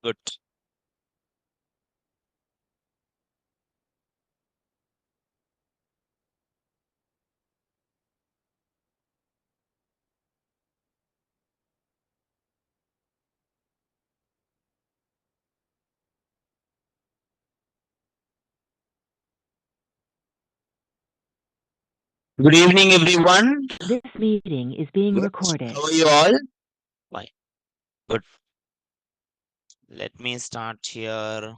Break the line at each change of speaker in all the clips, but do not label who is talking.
Good. Good evening, everyone.
This meeting is being
Good.
recorded.
How are you all? Fine. Good. Let me start here.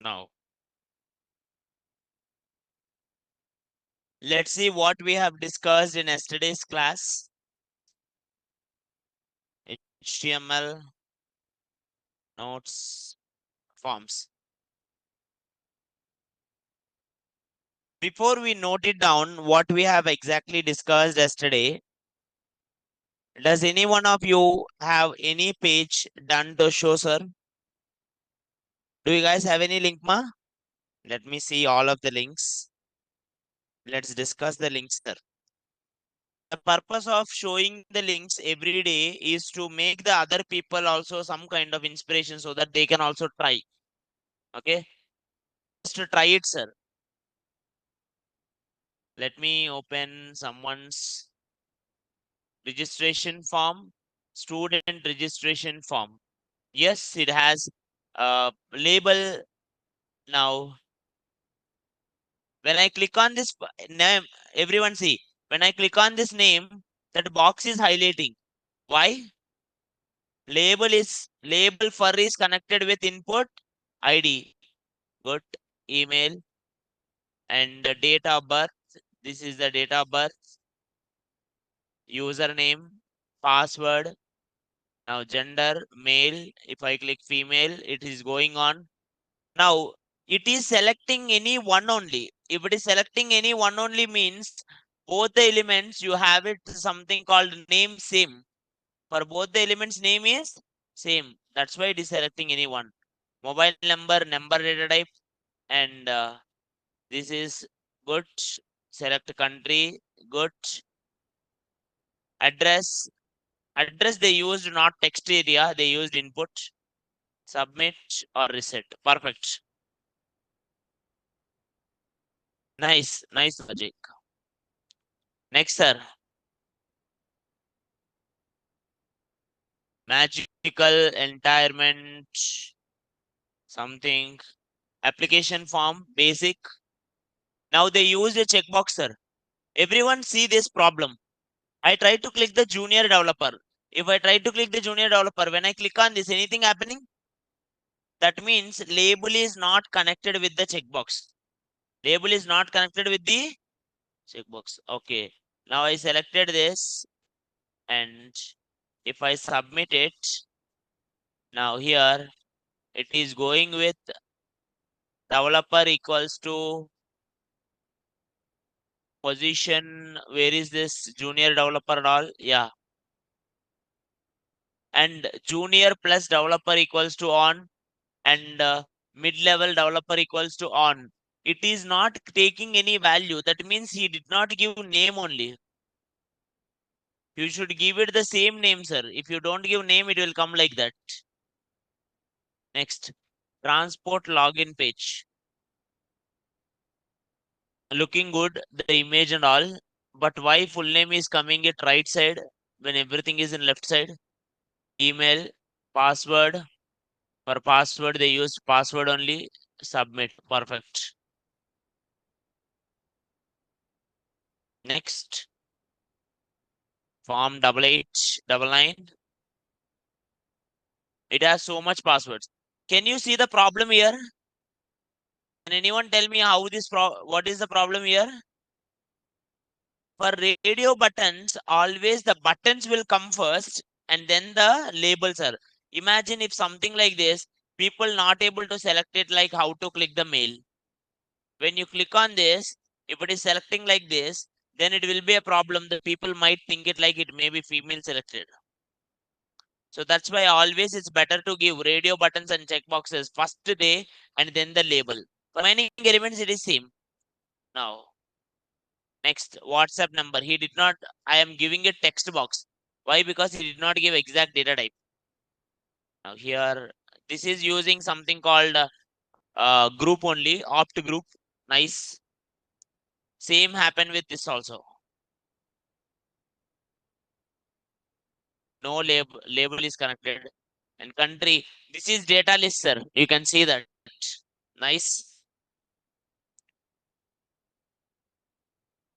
Now, let's see what we have discussed in yesterday's class. HTML notes forms. Before we note it down, what we have exactly discussed yesterday, does any one of you have any page done to show, sir? Do you guys have any link, ma? Let me see all of the links. Let's discuss the links, sir. The purpose of showing the links every day is to make the other people also some kind of inspiration so that they can also try. Okay, just to try it, sir. Let me open someone's registration form, student registration form. Yes, it has a label. Now when I click on this name, everyone see, when I click on this name, that box is highlighting. Why? Label for is connected with input ID. Good. Email and the date of birth. This is the date of birth. Username, password. Now gender, male. If I click female, it is going on. Now it is selecting any one only. If it is selecting any one only means both the elements you have it something called name same. For both the elements name is same. That's why it is selecting any one. Mobile number, number data type, and this is good. Select country, good. Address. Address they used not text area, they used input. Submit or reset. Perfect. Nice logic. Next, sir. Magical entirement. Something. Application form, basic. Now they use a checkbox, sir. Everyone see this problem. I try to click the junior developer. If I try to click the junior developer, when I click on this, anything happening? That means label is not connected with the checkbox. Label is not connected with the checkbox. Okay. Now I selected this and if I submit it, now here it is going with developer equals to position. Where is this junior developer and all? Yeah. And junior plus developer equals to on and mid-level developer equals to on. It is not taking any value. That means he did not give name only. You should give it the same name, sir. If you don't give name, it will come like that. Next, transport login page. Looking good, the image and all. But why full name is coming at right side when everything is in left side? Email, password. For password, they used password only. Submit. Perfect. Next, form 8899. It has so much passwords. Can you see the problem here? Can anyone tell me how what is the problem here? For radio buttons, always the buttons will come first and then the labels are. Imagine if something like this, people not able to select it like how to click the mail. When you click on this, if it is selecting like this, then it will be a problem. The people might think it like it may be female selected. So that's why always it's better to give radio buttons and checkboxes first day and then the label. For remaining elements, it is same. Now, Next, WhatsApp number. He did not, I am giving a text box. Why? Because he did not give exact data type. Now here, this is using something called group only, opt group. Nice. Same happened with this also. No label is connected. And country, this is data list, sir. You can see that. Nice.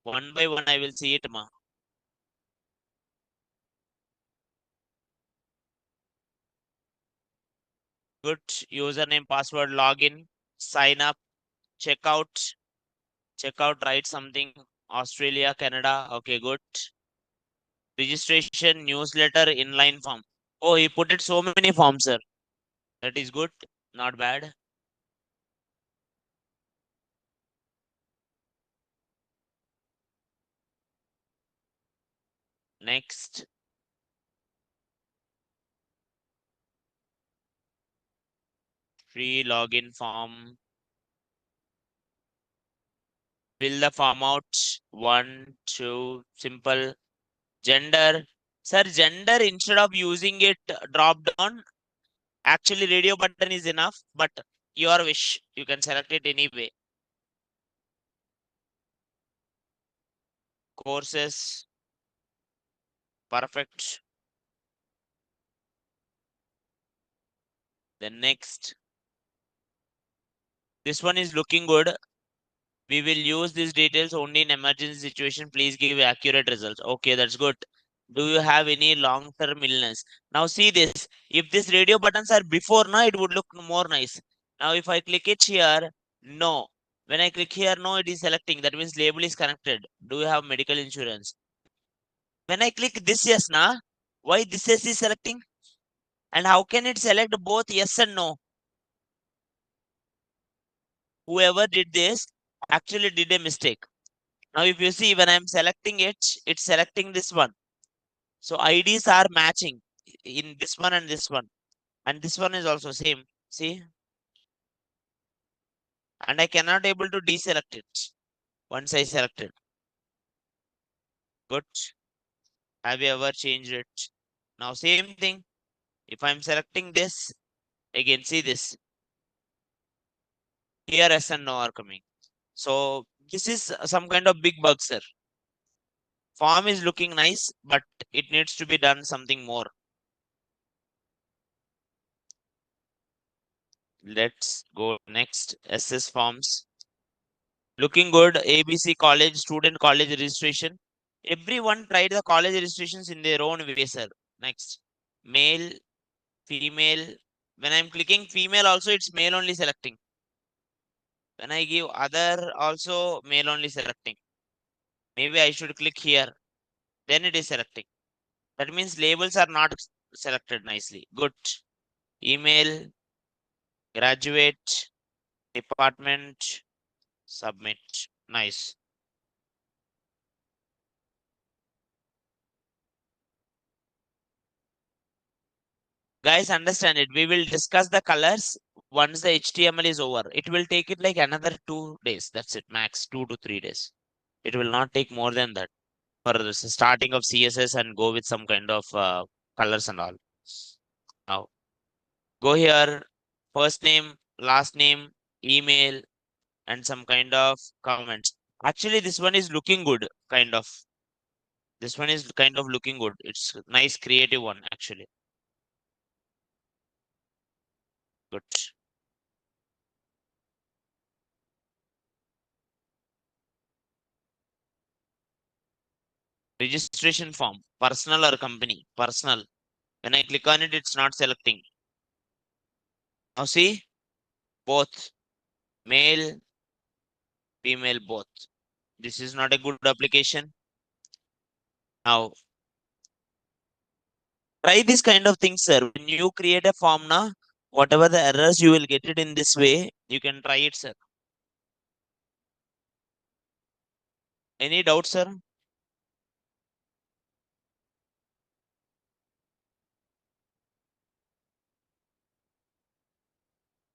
One by one, I will see it, ma. Good. Username, password, login, sign up, checkout, checkout, write something. Australia, Canada. Okay, good. Registration, newsletter, inline form. Oh, he put it so many forms, sir. That is good. Not bad. Next. Free login form. Fill the form out. One, two, simple. Gender. Sir, gender, instead of using it drop down, actually radio button is enough, but your wish. You can select it anyway. Courses. Perfect. Then next. This one is looking good. We will use these details only in emergency situation. Please give accurate results. Okay, that's good. Do you have any long-term illness? Now see this. If these radio buttons are before now, it would look more nice. Now if I click it here, no. When I click here, no, it is selecting. That means label is connected. Do you have medical insurance? When I click this yes, na, why this yes is selecting? And how can it select both yes and no? Whoever did this actually did a mistake. Now, if you see, when I'm selecting it, it's selecting this one. So IDs are matching in this one and this one. And this one is also same. See? And I cannot able to deselect it once I select it. Good. Have you ever changed it? Now, same thing. If I'm selecting this, again, see this. Here S and no are coming. So this is some kind of big bug, sir. Form is looking nice, but it needs to be done something more. Let's go next. SS forms. Looking good. ABC college, student college registration. Everyone tried the college registrations in their own way, sir. Next. Male, female. When I'm clicking female also, it's male only selecting. When I give other also male only selecting. Maybe I should click here. Then it is selecting. That means labels are not selected nicely. Good. Email, graduate, department, submit. Nice. Guys, understand it. We will discuss the colors once the HTML is over. It will take it like another 2 days. That's it, max 2 to 3 days. It will not take more than that for the starting of CSS and go with some kind of colors and all. Now, go here, first name, last name, email, and some kind of comments. Actually, this one is looking good, kind of. This one is kind of looking good. It's nice, creative one, actually. Good. Registration form, personal or company? Personal. When I click on it, it's not selecting. Now see, both male, female, both. This is not a good application. Now, try this kind of thing, sir. When you create a form now, whatever the errors you will get it in this way, you can try it, sir. Any doubt, sir?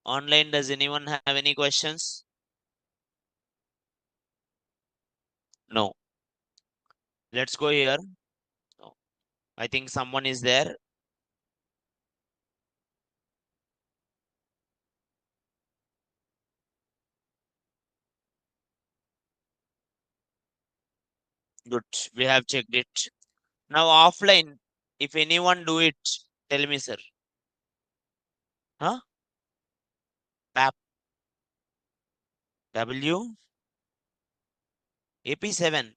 Online, does anyone have any questions? No. Let's go here. Oh, I think someone is there. Good. We have checked it. Now offline, if anyone do it, tell me, sir. Huh? Tap W AP7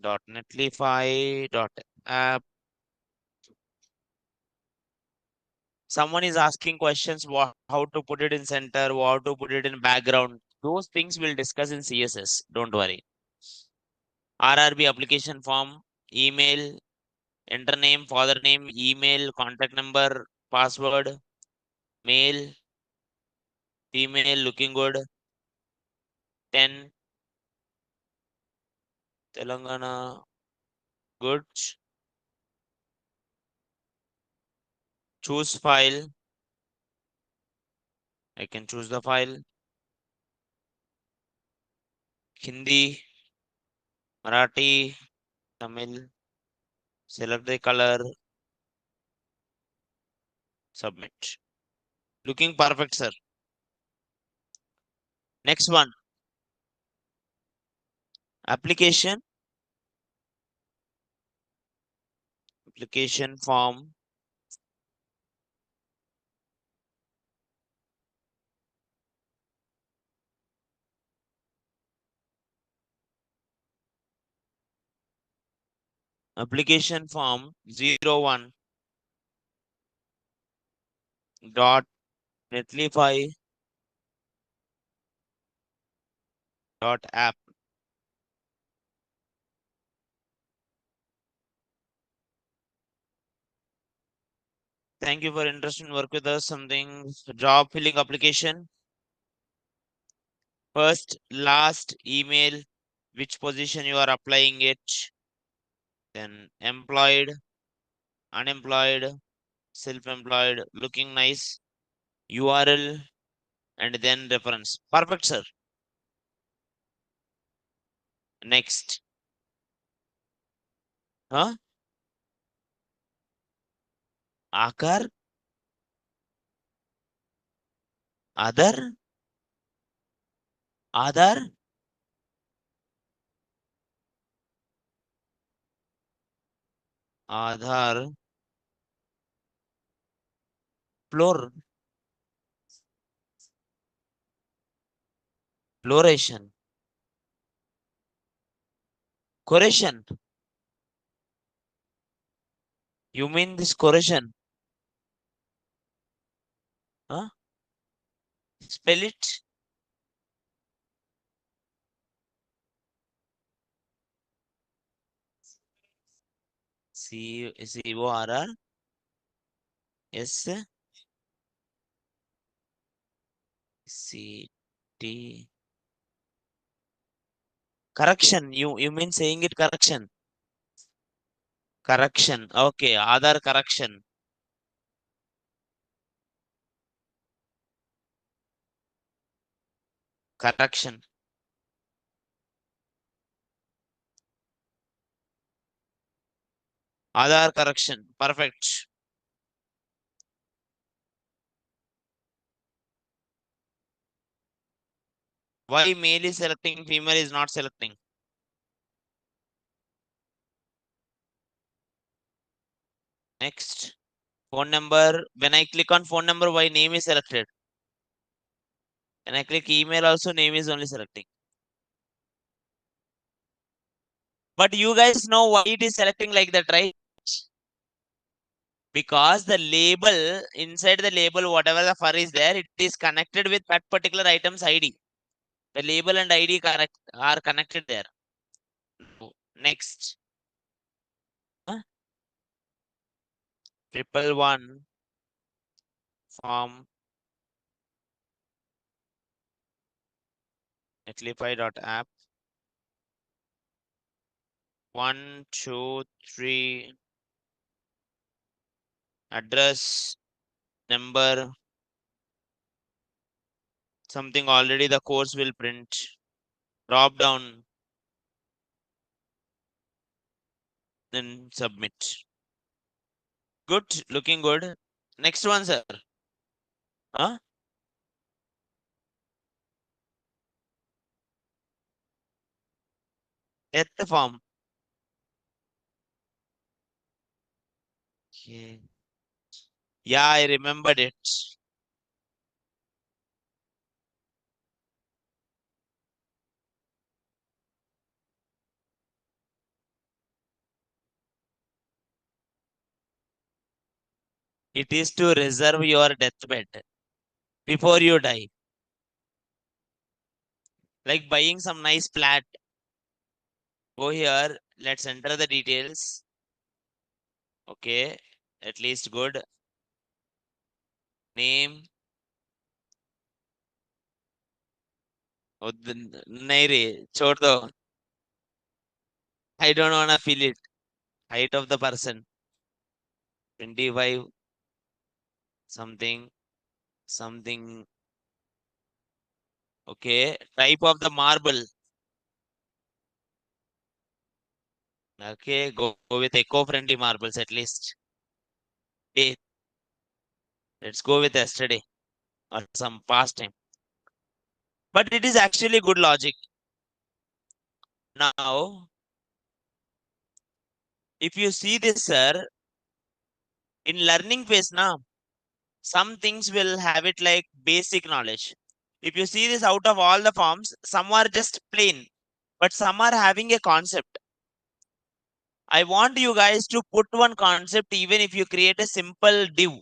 dot netlify dot app. Someone is asking questions, how to put it in center, how to put it in background. Those things we'll discuss in CSS. Don't worry. RRB application form, email, enter name, father name, email, contact number, password, male, female, looking good, 10, Telangana, good. Choose file. I can choose the file. Hindi, Marathi, Tamil. Select the color. Submit. Looking perfect, sir. Next one. Application. Application form. Application form 01 dot netlify dot app. Thank you for interest in work with us. Something job filling application. First, last email, which position you are applying it. Then employed, unemployed, self-employed, looking nice, URL, and then reference. Perfect, sir. Next. Huh? Akar, other, other, Aadhar, floor, fluoration, correction. You mean this correction? Huh? Spell it. CORR. S C T. Correction. You mean saying it correction? Correction. Okay. Aadhar correction. Correction. Aadhar correction. Perfect. Why male is selecting, female is not selecting? Next. Phone number. When I click on phone number, why name is selected? When I click email, also name is only selecting. But you guys know why it is selecting like that, right? Because the label, inside the label, whatever the fur is there, it is connected with that particular item's ID. The label and ID are connected there. Next. Huh? 111 form netlify.app 1, 2, 3 address number something already the course will print drop down Then submit. Good, looking good. Next one, sir. Huh? Death form. Okay. Yeah, I remembered it. It is to reserve your deathbed before you die. Like buying some nice flat. Go here. Let's enter the details. Okay. At least good. Name. नहीं रे छोड़ दो. I don't wanna feel it. Height of the person. 25 something something. Okay. Type of the marble. Okay. Go with eco-friendly marbles at least. Okay. Let's go with yesterday or some past time. But it is actually good logic. Now, if you see this, sir, in learning phase now, some things will have it like basic knowledge. If you see this out of all the forms, some are just plain, but some are having a concept. I want you guys to put one concept even if you create a simple div.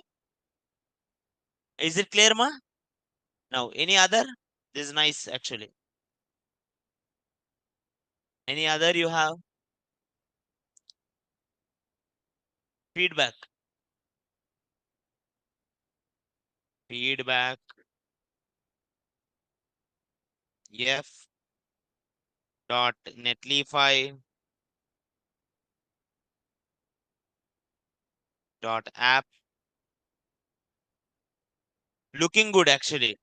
Is it clear, ma? Now, any other? This is nice actually. Any other you have? Feedback. Feedback. F dot netlify dot app. Looking good actually.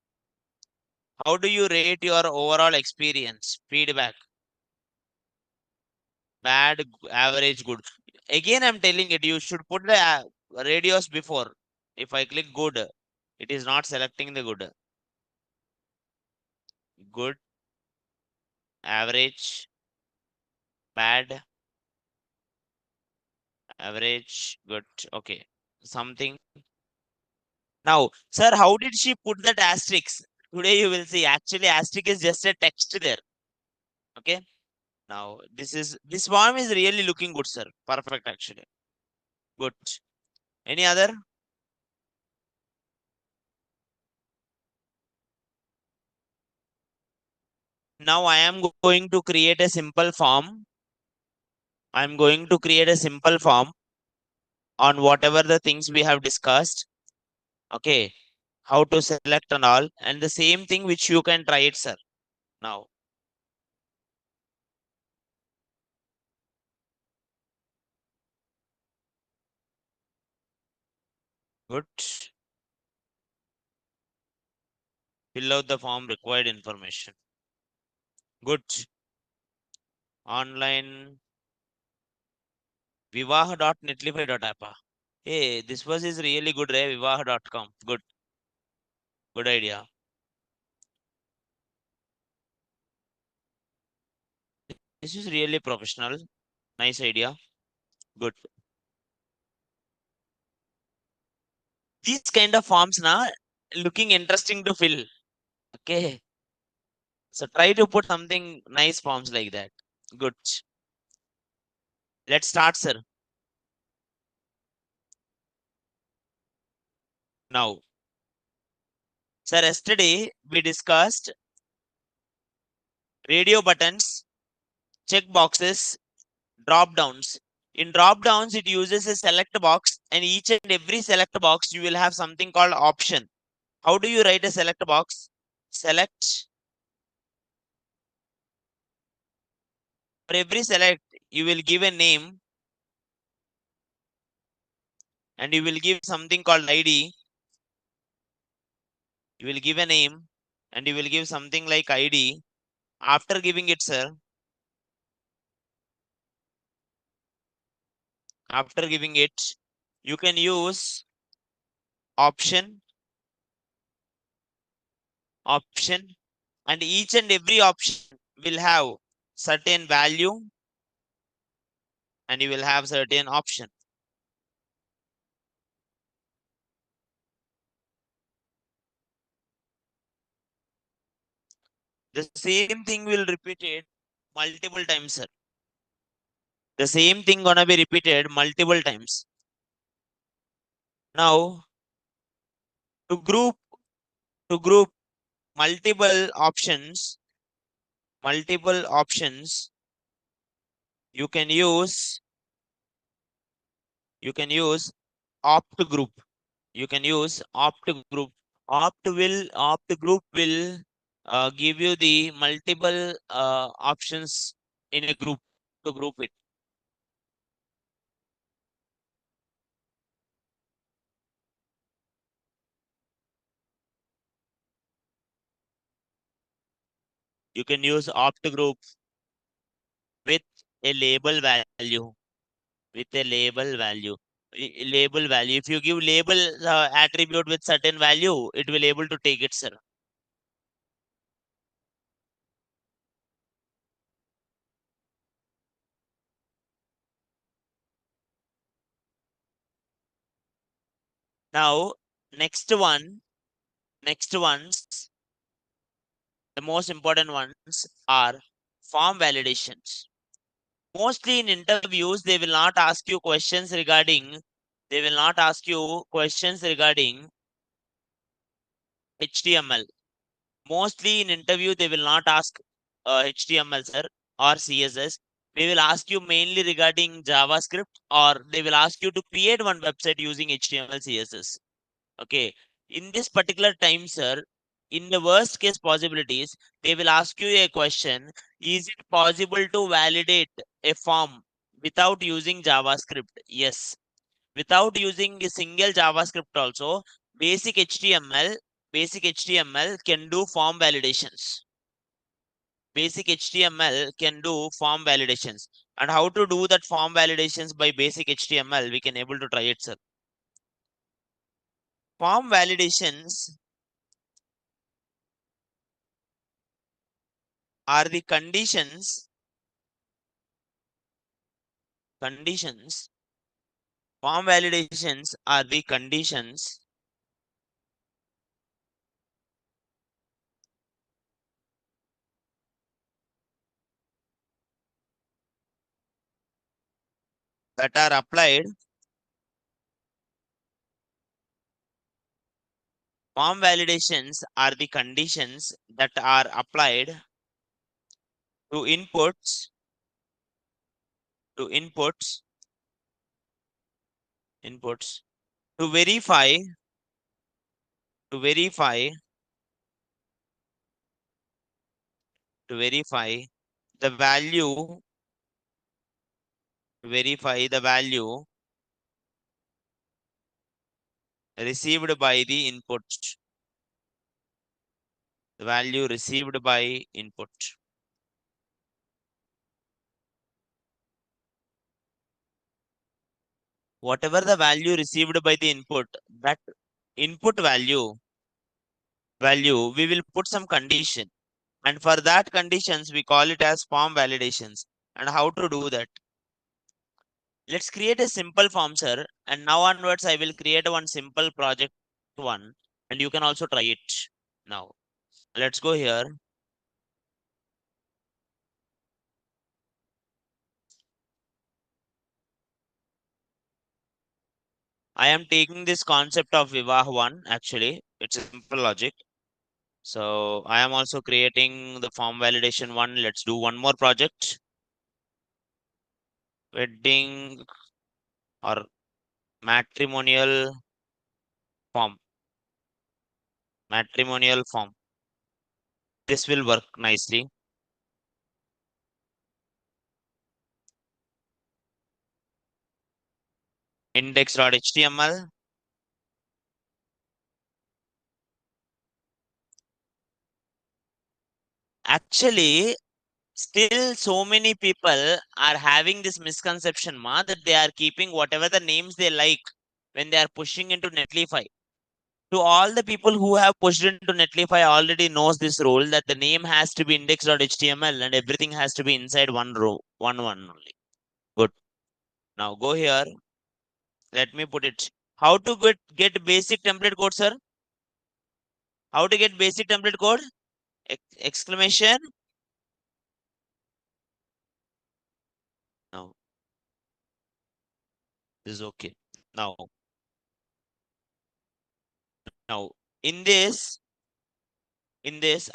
How do you rate your overall experience? Feedback. Bad, average, good. Again, I'm telling it, you should put the radios before. If I click good, it is not selecting the good. Good, average, bad, average, good. Okay. Something. Now, sir, how did she put that asterisk? Today you will see actually asterisk is just a text there. Okay. Now this form is really looking good, sir. Perfect actually. Good. Any other? Now I am going to create a simple form. I'm going to create a simple form on whatever the things we have discussed. Okay. How to select and all. And the same thing which you can try it, sir. Now. Good. Fill out the form required information. Good. Online vivah.netlify.app. Hey, this was is really good, Ray. Vivah.com. Good. Good idea. This is really professional. Nice idea. Good. These kind of forms now looking interesting to fill. Okay. So try to put something nice forms like that. Good. Let's start, sir. Now, sir, yesterday we discussed radio buttons, check boxes, drop downs. In drop downs, it uses a select box, and each and every select box you will have something called option. How do you write a select box? Select. For every select, you will give a name and you will give something called ID. You will give a name and you will give something like ID. After giving it, sir, After giving it, you can use option, option, and each and every option will have certain value and you will have certain option. The same thing will repeat it multiple times, sir. The same thing gonna be repeated multiple times. Now, to group to group multiple options, you can use you can use opt group. You can use opt group. Opt group will give you the multiple options in a group to group it. You can use opt group with a label value. With a label value. Label value. If you give label attribute with certain value, it will able to take it, sir. Now, next one, next ones, the most important ones are form validations. Mostly in interviews, they will not ask you questions regarding, they will not ask you questions regarding HTML. Mostly in interview, they will not ask HTML, sir, or CSS. They will ask you mainly regarding JavaScript, or they will ask you to create one website using HTML, CSS. Okay. In this particular time, sir, in the worst case possibilities, they will ask you a question. Is it possible to validate a form without using JavaScript? Yes. Without using a single JavaScript also, basic HTML, basic HTML can do form validations. Basic HTML can do form validations. And how to do that form validations by basic HTML, we can able to try it, sir. Form validations are the conditions. Form validations are the conditions that are applied. Form validations are the conditions that are applied to inputs, inputs to verify, to the value, verify the value received by the input. The value received by input. Whatever the value received by the input, that input value, we will put some condition. And for that conditions, we call it as form validations. And how to do that? Let's create a simple form, sir. And now onwards, I will create one simple project one. And you can also try it now. Let's go here. I am taking this concept of Vivah one, actually. It's a simple logic. So I am also creating the form validation one. Let's do one more project. Wedding or matrimonial form. Matrimonial form. This will work nicely. Index.html. Actually, Still, so many people are having this misconception, ma, that they are keeping whatever the names they like when they are pushing into Netlify. To all the people who have pushed into Netlify already knows this rule that the name has to be index.html and everything has to be inside one row, one only. Good. Now go here. Let me put it. How to get basic template code, sir? How to get basic template code? Exclamation. Now this is okay. Now, now in this,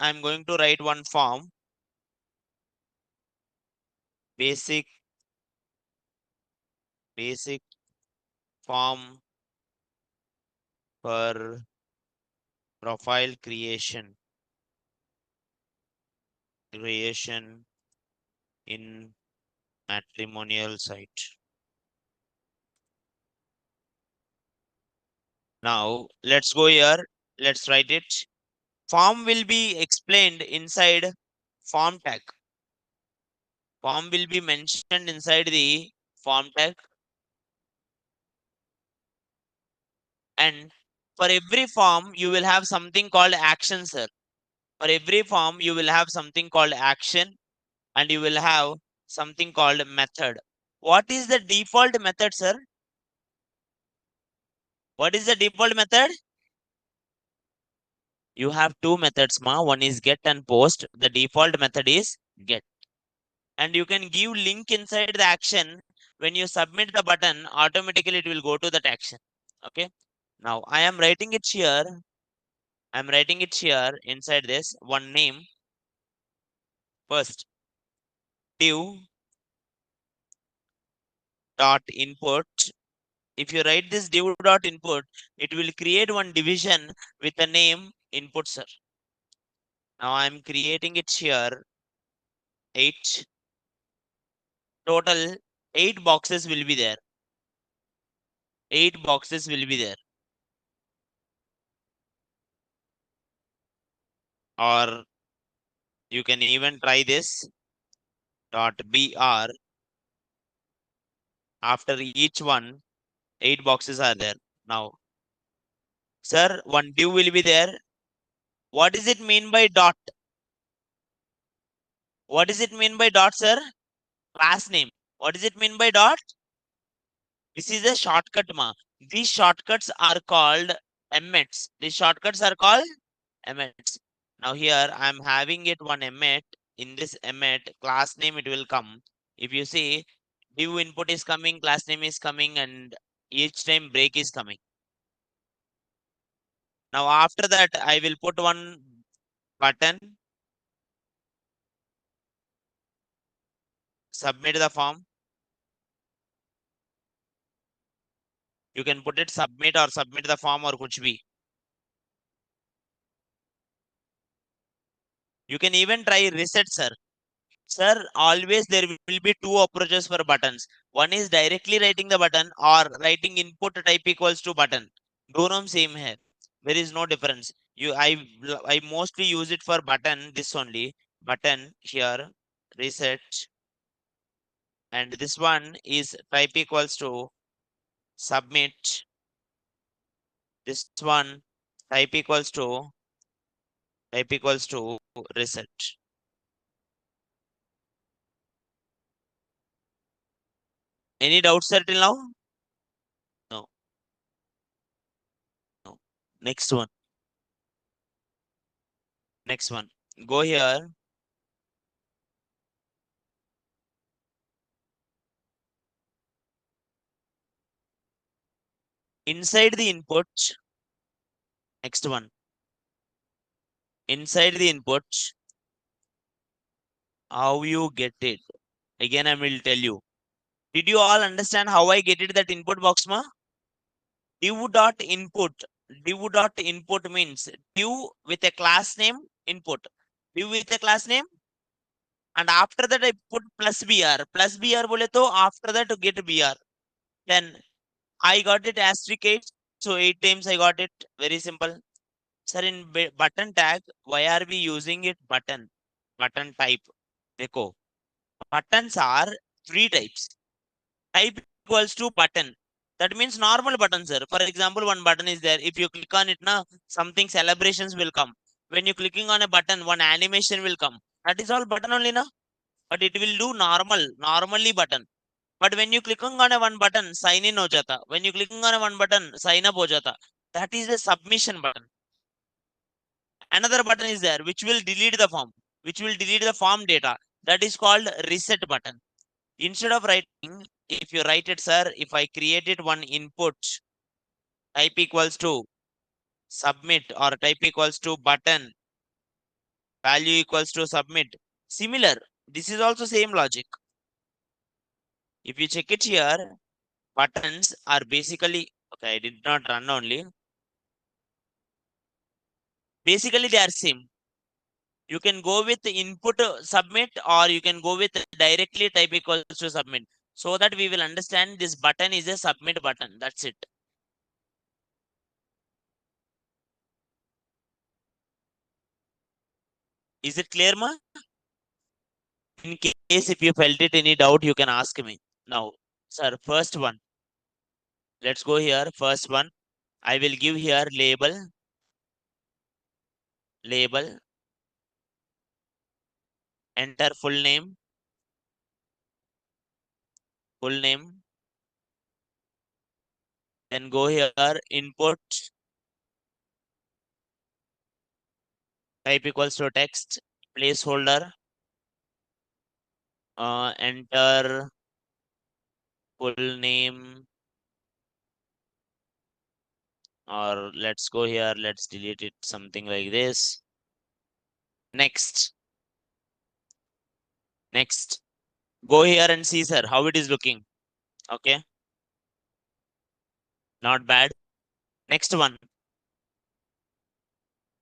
I'm going to write one form. Basic form for profile creation in matrimonial site. Now let's go here. Let's write it. Form will be explained inside form tag. Form will be mentioned inside the form tag. And for every form, you will have something called action, sir. For every form, you will have something called action and you will have something called method. What is the default method, sir? What is the default method? You have two methods, ma. One is get and post. The default method is get. And you can give link inside the action. When you submit the button, automatically it will go to that action. Okay. Now I am writing it here. I'm writing it here inside this one name. First, div dot input. If you write this div dot input, it will create one division with the name input, sir. Now I'm creating it here. 8. Total 8 boxes will be there. 8 boxes will be there. Or you can even try this dot br. After each one, 8 boxes are there. Now, sir, one div will be there. What does it mean by dot? What does it mean by dot, sir? Class name. What does it mean by dot? This is a shortcut, ma. These shortcuts are called emmets. These shortcuts are called emmets. Now here I am having it one emmet. In this emmet, class name it will come. If you see, div input is coming, class name is coming, and each time break is coming. Now after that, I will put one button, submit the form. You can put it submit or submit the form or kuch bhi. You can even try reset, sir. Sir, always there will be two approaches for buttons. One is directly writing the button or writing input type equals to button. दोनों same है. There is no difference. I mostly use it for button, this only. Button here, reset. And this one is type equals to submit. This one type equals to reset. Any doubts, sir, till now? No. No. Next one. Next one. Go here. Inside the input. Next one. Inside the input. How you get it? Again, I will tell you. Did you all understand how I get it that input box, ma? Div dot input. Div dot input means div with a class name input. Div with a class name. And after that, I put plus br. Plus br bole to after that to get br. Then I got it asterisk 8. So 8 times I got it. Very simple. Sir, in button tag, why are we using it button? Button type. देखो, buttons are three types. Type equals to button. That means normal button, sir. For example, one button is there. If you click on it now, something celebrations will come. When you clicking on a button, one animation will come. That is all button only now. But it will do normally button. But when you clicking on a one button, sign in ho jata. When you clicking on a one button, sign up ho jata. That is a submission button. Another button is there which will delete the form, which will delete the form data. That is called reset button. Instead of writing, if you write it, sir, if I created one input, type equals to submit or type equals to button, value equals to submit. Similar, this is also same logic. If you check it here, buttons are basically, okay, I did not run only. Basically, they are same. You can go with input submit or you can go with directly type equals to submit. So that we will understand this button is a submit button. That's it. Is it clear, ma? In case if you felt it any doubt, you can ask me. Now, sir, first one. Let's go here. First one. I will give here label, enter full name. Then go here, input, type equals to text, placeholder, enter full name, or let's go here, let's delete it, something like this. Next, go here and see, sir, how it is looking. Okay, not bad. Next one,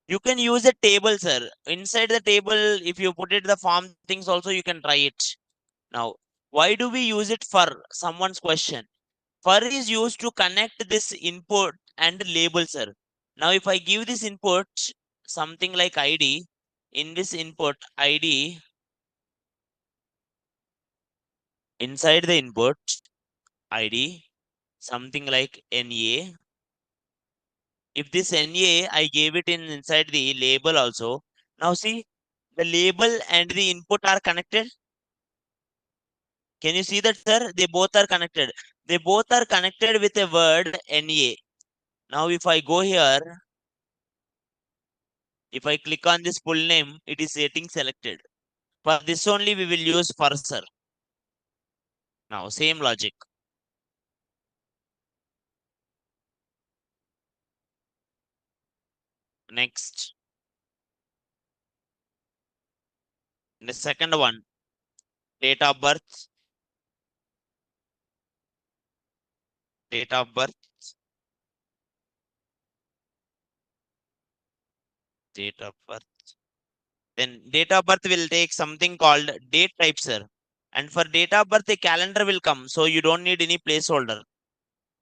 you can use a table, sir. Inside the table, if you put it the form things also, you can try it. Now, why do we use it for someone's question? For is used to connect this input and label, sir. Now, if I give this input something like ID, in this input ID, inside the input ID, something like NA. If this NA, I gave it in inside the label also. Now see, the label and the input are connected. Can you see that, sir? They both are connected. They both are connected with a word NA. Now, if I go here, if I click on this full name, it is getting selected. For this only we will use cursor. Now, same logic. Next, the second one, date of birth, date of birth, date of birth. Then date of birth will take something called date type, sir. And for date of birth, a calendar will come. So you don't need any placeholder.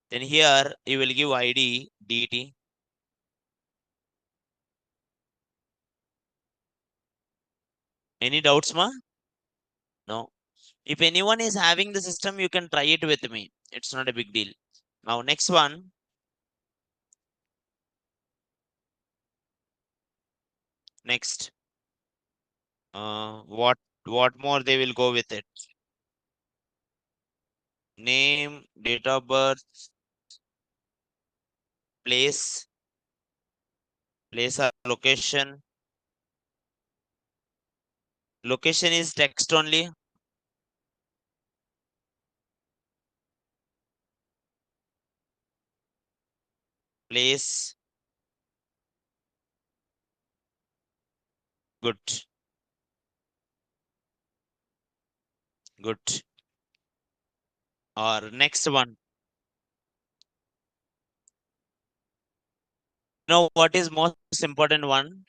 Then here you will give ID, DT. Any doubts, ma? No. If anyone is having the system, you can try it with me. It's not a big deal. Now, next one. Next. What more they will go with it? Name, date of birth, place, place or location. Location is text only. Place, good, good. Or next one. Know what is most important one?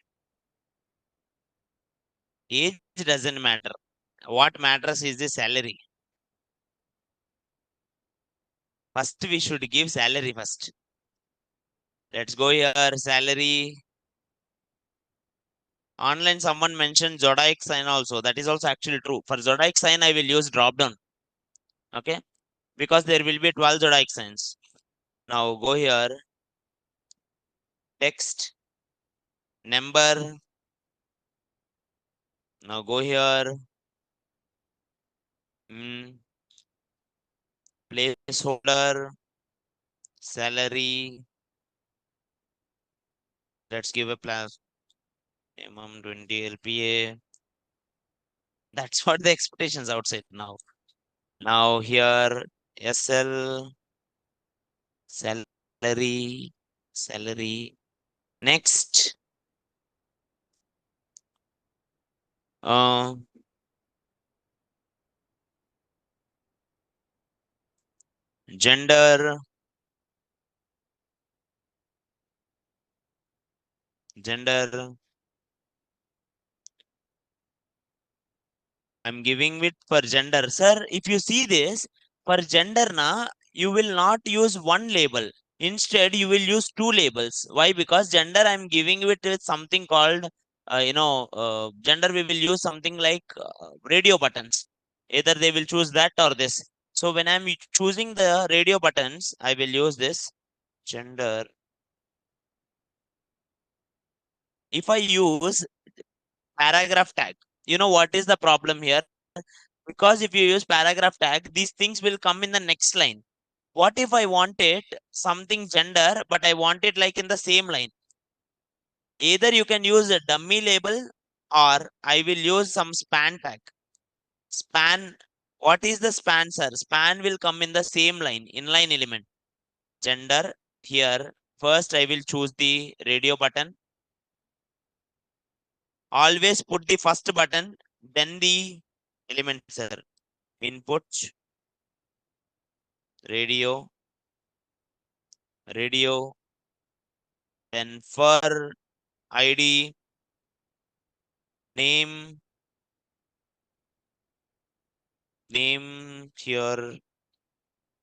Age doesn't matter. What matters is the salary. First, we should give salary first. Let's go here. Salary Online, someone mentioned zodiac sign also. That is also actually true. For zodiac sign, I will use drop down. Okay, because there will be 12 zodiac signs. Now go here, text, number. Now go here, mm, placeholder, salary. Let's give a plus minimum 20 LPA. That's what the expectations outside now. Now here, SL, salary, salary. Next, uh, gender, gender. I'm giving it for gender. Sir, if you see this, for gender na, you will not use one label. Instead, you will use two labels. Why? Because gender, I'm giving it with something called, gender, we will use something like radio buttons. Either they will choose that or this. So when I'm choosing the radio buttons, I will use this gender. If I use paragraph tag, you know what is the problem here? Because if you use paragraph tag, these things will come in the next line. What if I wanted something gender, but I want it like in the same line? Either you can use a dummy label or I will use some span tag. Span, what is the span, sir? Span will come in the same line, inline element. Gender, here, first I will choose the radio button. Always put the first button, then the element, sir. Input, radio, radio, then for ID, name, name here,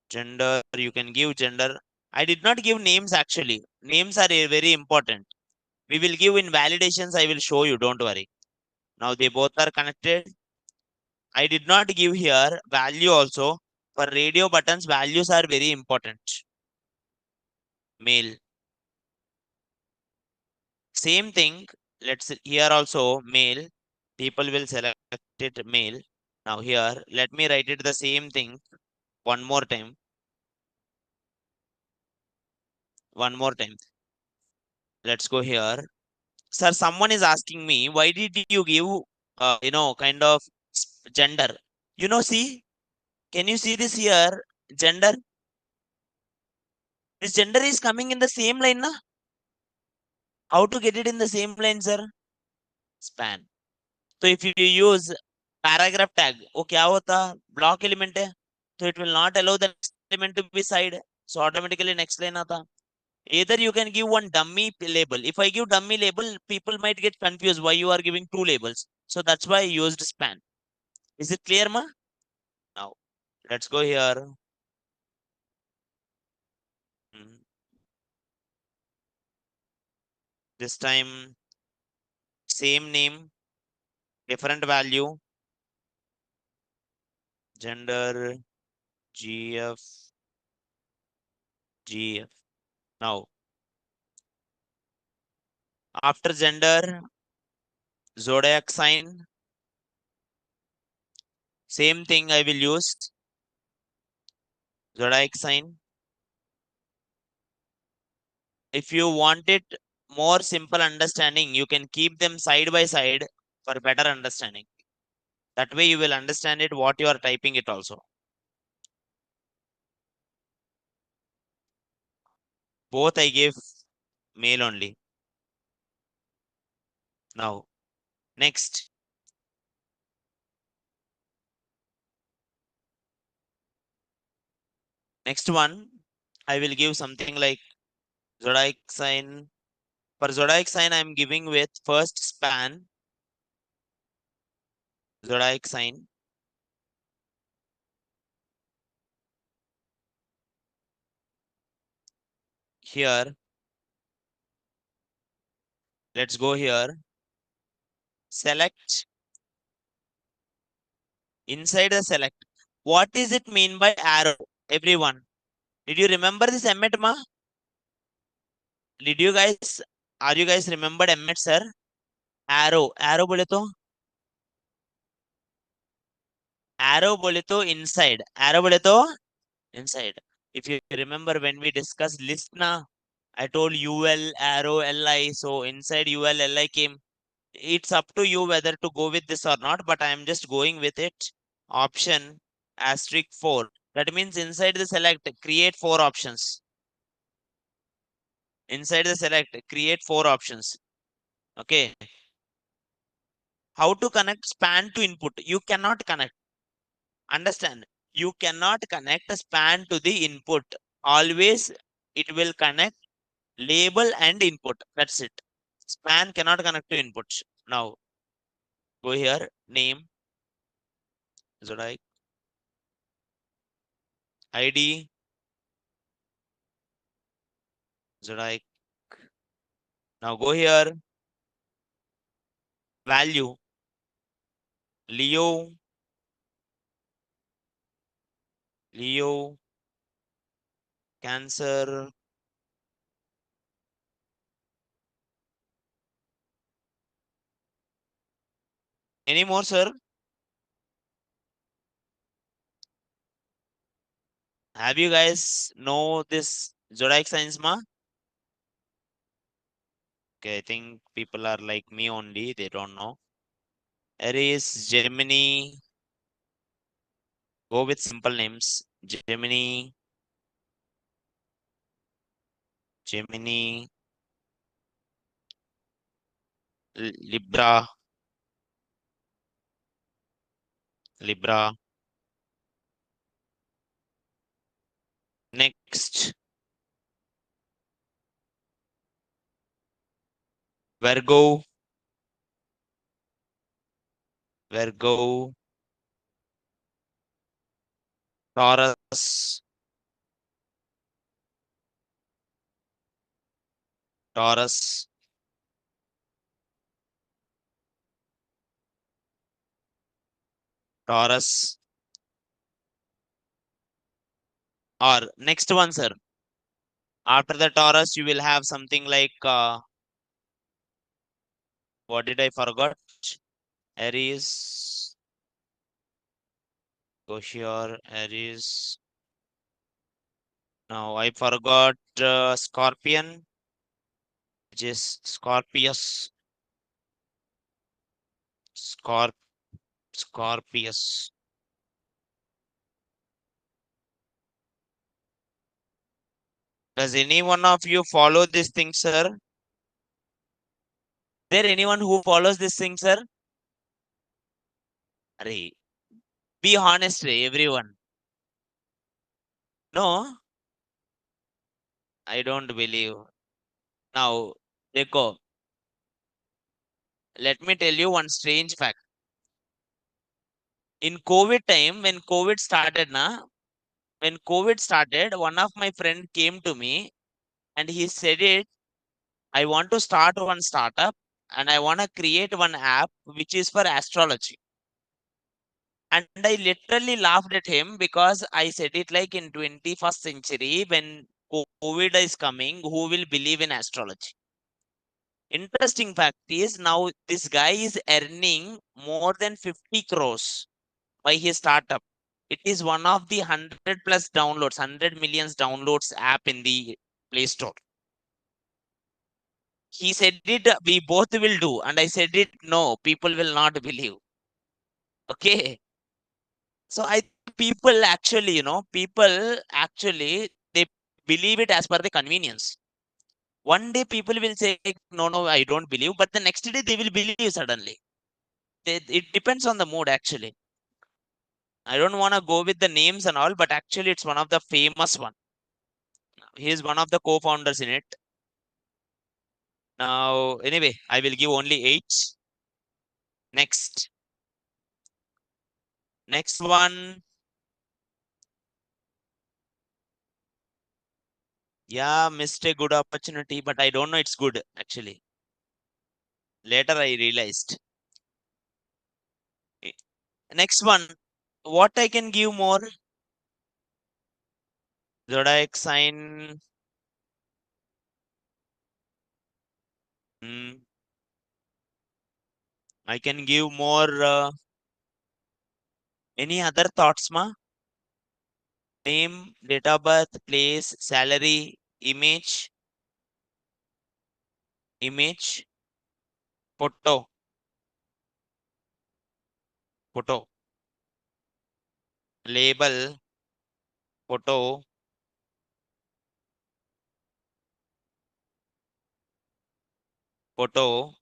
gender, you can give gender. I did not give names actually. Names are very important. We will give in validations, I will show you, don't worry. Now they both are connected. I did not give here value also. For radio buttons, values are very important. Male. Same thing. Let's here also male. People will select it male. Now here, let me write it the same thing one more time. One more time. Let's go here. Sir, someone is asking me, why did you give, kind of gender? See, can you see this here? Gender. This gender is coming in the same line, na? How to get it in the same line, sir? Span. So if you use paragraph tag, वो क्या होता? Block element है. So it will not allow the next element to be side. So automatically next line आता. Either you can give one dummy label. If I give dummy label, people might get confused why you are giving two labels. So that's why I used span. Is it clear, ma? Now, let's go here. Mm. This time, same name, different value, gender, GF, GF. Now, after gender, zodiac sign, same thing I will use, zodiac sign. If you want it more simple understanding, you can keep them side by side for better understanding. That way you will understand it what you are typing it also. Both I gave mail only. Now, next. Next one, I will give something like zodiac sign. For zodiac sign, I am giving with first span, zodiac sign. Here, let's go here. select, inside the select. What is it mean by arrow? Everyone, did you remember this Emmet ma? Did you guys, are you guys remembered Emmet sir? Arrow बोले तो, arrow बोले तो inside, arrow बोले तो inside. If you remember when we discussed list na, I told ul arrow li, so inside ul li came. It's up to you whether to go with this or not, but I am just going with it. Option asterisk 4, that means inside the select create 4 options. Inside the select create 4 options. Okay, how to connect span to input? You cannot connect, understand, you cannot connect a span to the input. Always it will connect label and input, that's it. Span cannot connect to input. Now go here, name Zodiac, id Zodiac. Now go here, value Leo, Leo, Cancer. Any more, sir? Have you guys know this zodiac signs, ma? Okay, I think people are like me only. They don't know. Aries, Gemini. Go with simple names. Gemini, Gemini, Libra, Libra. Next, Virgo, Virgo, Taurus, Taurus, Taurus. Or next one, sir. After the Taurus, you will have something like what did I forgot? Aries, Goshior, Aries. Now I forgot Scorpion, which is Scorpius, Scorp, Scorpius. Does any one of you follow this thing, sir? There anyone who follows this thing, sir? Arey, be honest, everyone. No, I don't believe. Now, Dekho, let me tell you one strange fact. In COVID time, when COVID started, when COVID started, one of my friend came to me and he said it, I want to start one startup and I want to create one app which is for astrology. And I literally laughed at him because I said it like in 21st century when COVID is coming, who will believe in astrology? Interesting fact is now this guy is earning more than 50 crores by his startup. It is one of the 100 plus downloads, 100 millions downloads app in the Play Store. He said it, we both will do. And I said it, no, people will not believe. Okay. So I people actually, people actually they believe it as per the convenience. One day people will say, no, no, I don't believe, but the next day they will believe suddenly. It depends on the mood actually. I don't want to go with the names and all, but actually it's one of the famous one. He is one of the co-founders in it. Now, anyway, I will give only 8. Next. Next one. Yeah, missed a good opportunity, but I don't know it's good actually. Later I realized. Next one, what I can give more? Zodiac sign. Hmm. I can give more. Any other thoughts, ma? Name, date of birth, place, salary, image, photo, label, photo, photo,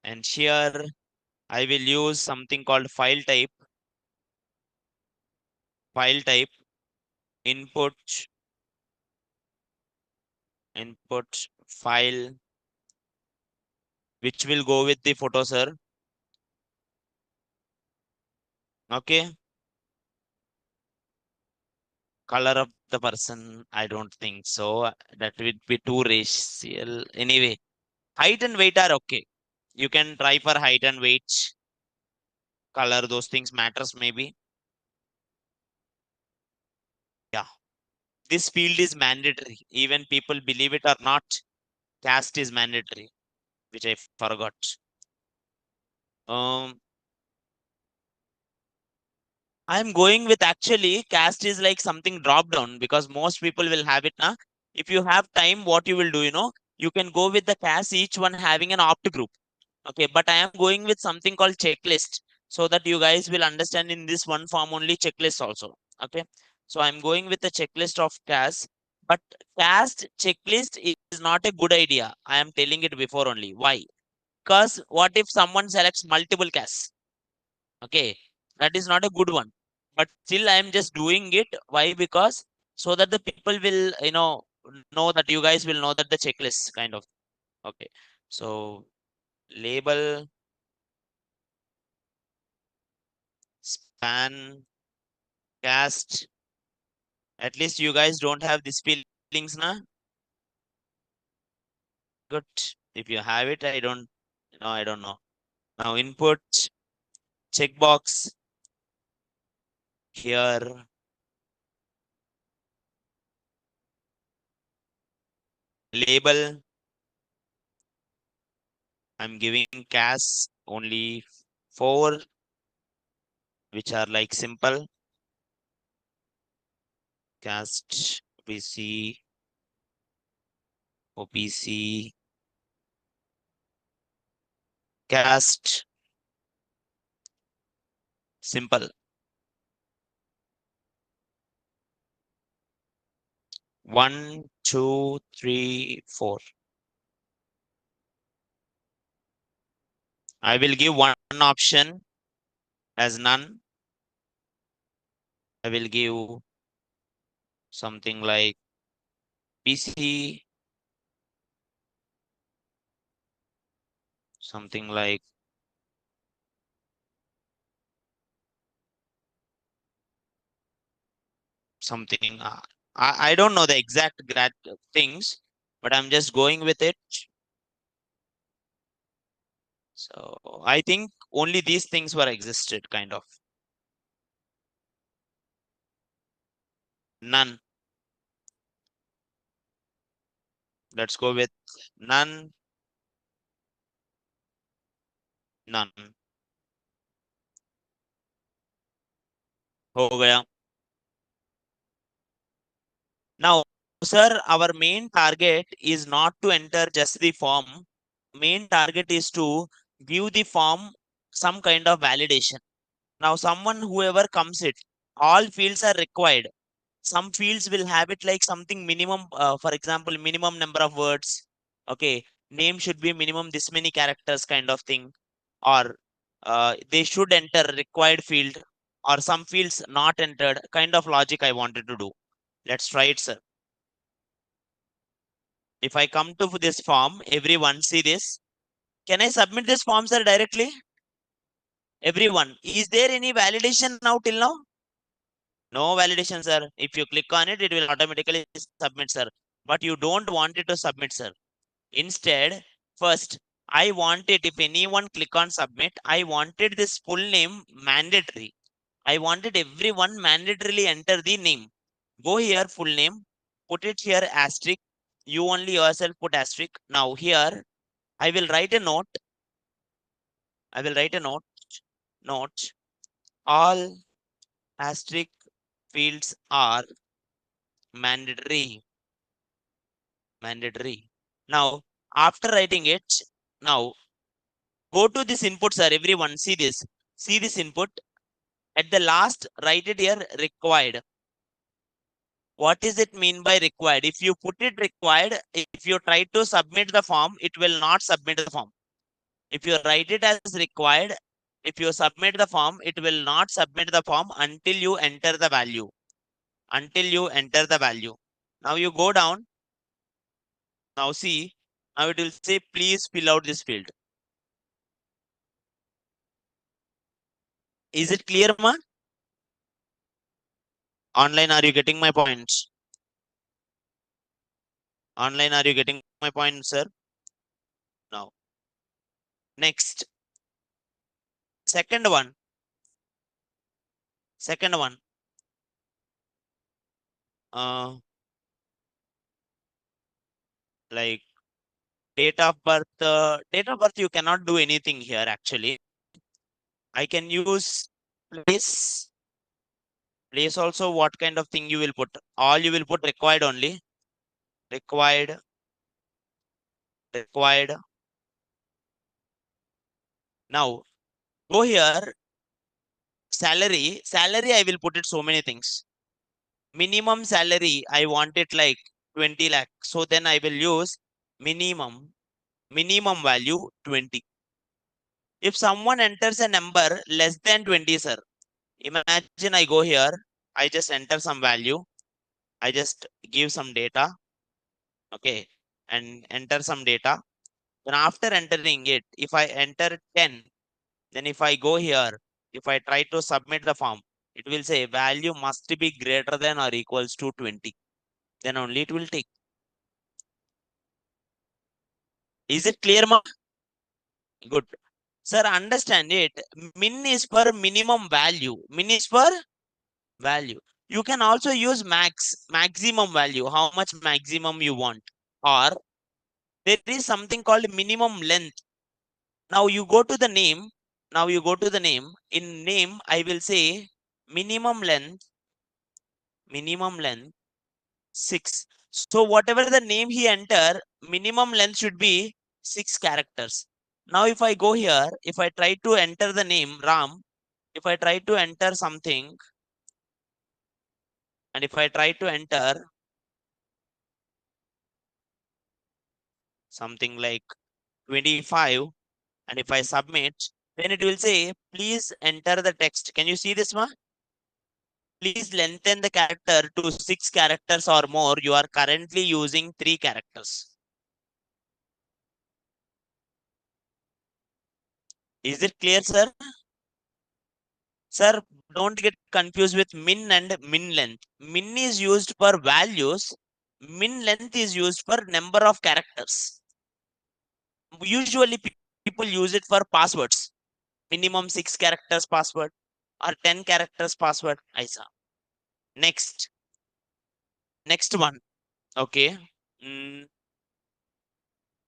and here I will use something called file type, input, file, which will go with the photo, sir. Okay. Color of the person, I don't think so. That would be too racial. Anyway, height and weight are okay. You can try for height and weight. Color, those things matters maybe. Yeah. This field is mandatory. Even people believe it or not, caste is mandatory, which I forgot. Um, I'm going with actually caste is like something drop down because most people will have it now. If you have time, what you will do, you can go with the caste, each one having an opt group. Okay, but I am going with something called checklist so that you guys will understand in this one form only checklist also. Okay, so I'm going with the checklist of caste, but caste checklist is not a good idea. I am telling it before only. Why? Because what if someone selects multiple castes? Okay, that is not a good one. But still, I am just doing it. Why? Because so that the people will, know that you guys will know that the checklist kind of. Okay, so label, span, caste. At least you guys don't have these feelings, na? Good. If you have it, I don't know. Now input, checkbox here, label. I'm giving caste only four, which are like simple. Caste, OBC, OPC, caste, simple. 1, 2, 3, 4. I will give one option as none. I will give something like PC, something like something. I don't know the exact things, but I'm just going with it. So I think only these things were existed, kind of. None. Let's go with none, none. हो गया. Now, sir, our main target is not to enter just the form. Main target is to give the form some kind of validation. Now, whoever comes it, all fields are required. Some fields will have it like something minimum, for example, minimum number of words. Okay, name should be minimum this many characters kind of thing. Or they should enter required field, or some fields not entered kind of logic I wanted to do. Let's try it, sir. If I come to this form, everyone see this. Can I submit this form, sir, directly? Everyone. Is there any validation now till now? No validation, sir. If you click on it, it will automatically submit, sir. But you don't want it to submit, sir. Instead, first, I want it, if anyone click on submit, I wanted this full name mandatory. I wanted everyone mandatorily enter the name. Go here, full name, put it here asterisk. You only yourself put asterisk. Now here, I will write a note. I will write a note. Note. All asterisk fields are mandatory. Mandatory. Now, after writing it, now go to this input, sir. Everyone, see this. See this input. At the last, write it here required. What does it mean by required? If you put it required, if you try to submit the form, it will not submit the form. If you write it as required, if you submit the form, it will not submit the form until you enter the value. Until you enter the value. Now you go down. Now see, now it will say, please fill out this field. Is it clear, ma? Online, are you getting my points? Online, are you getting my point, sir? Now, next. Second one. Second one. Like date of birth, you cannot do anything here actually. I can use place. Place also, what kind of thing you will put? All you will put required only. Required. Required. Now, go here. Salary. Salary, I will put it so many things. Minimum salary, I want it like 20 lakh. So then I will use minimum value 20. If someone enters a number less than 20, sir, imagine I go here, I just enter some value, I just give some data, okay, and enter some data. Then after entering it, if I enter 10, then if I go here, if I try to submit the form, it will say value must be greater than or equals to 20. Then only it will take. Is it clear, ma? Good. Sir, understand it. Min is for minimum value. Min is for value. You can also use maximum value, how much maximum you want. Or there is something called minimum length. Now you go to the name. Now you go to the name. In name, I will say minimum length 6. So whatever the name he enter, minimum length should be 6 characters. Now if I go here, if I try to enter the name Ram, if I try to enter something, and if I try to enter something like 25, and if I submit, then it will say, please enter the text. Can you see this one? Please lengthen the character to 6 characters or more. You are currently using 3 characters. Is it clear, sir? Sir, don't get confused with min and min length. Min is used for values. Min length is used for number of characters. Usually people use it for passwords. Minimum 6 characters password or 10 characters password. I saw. Next. Next one. Okay.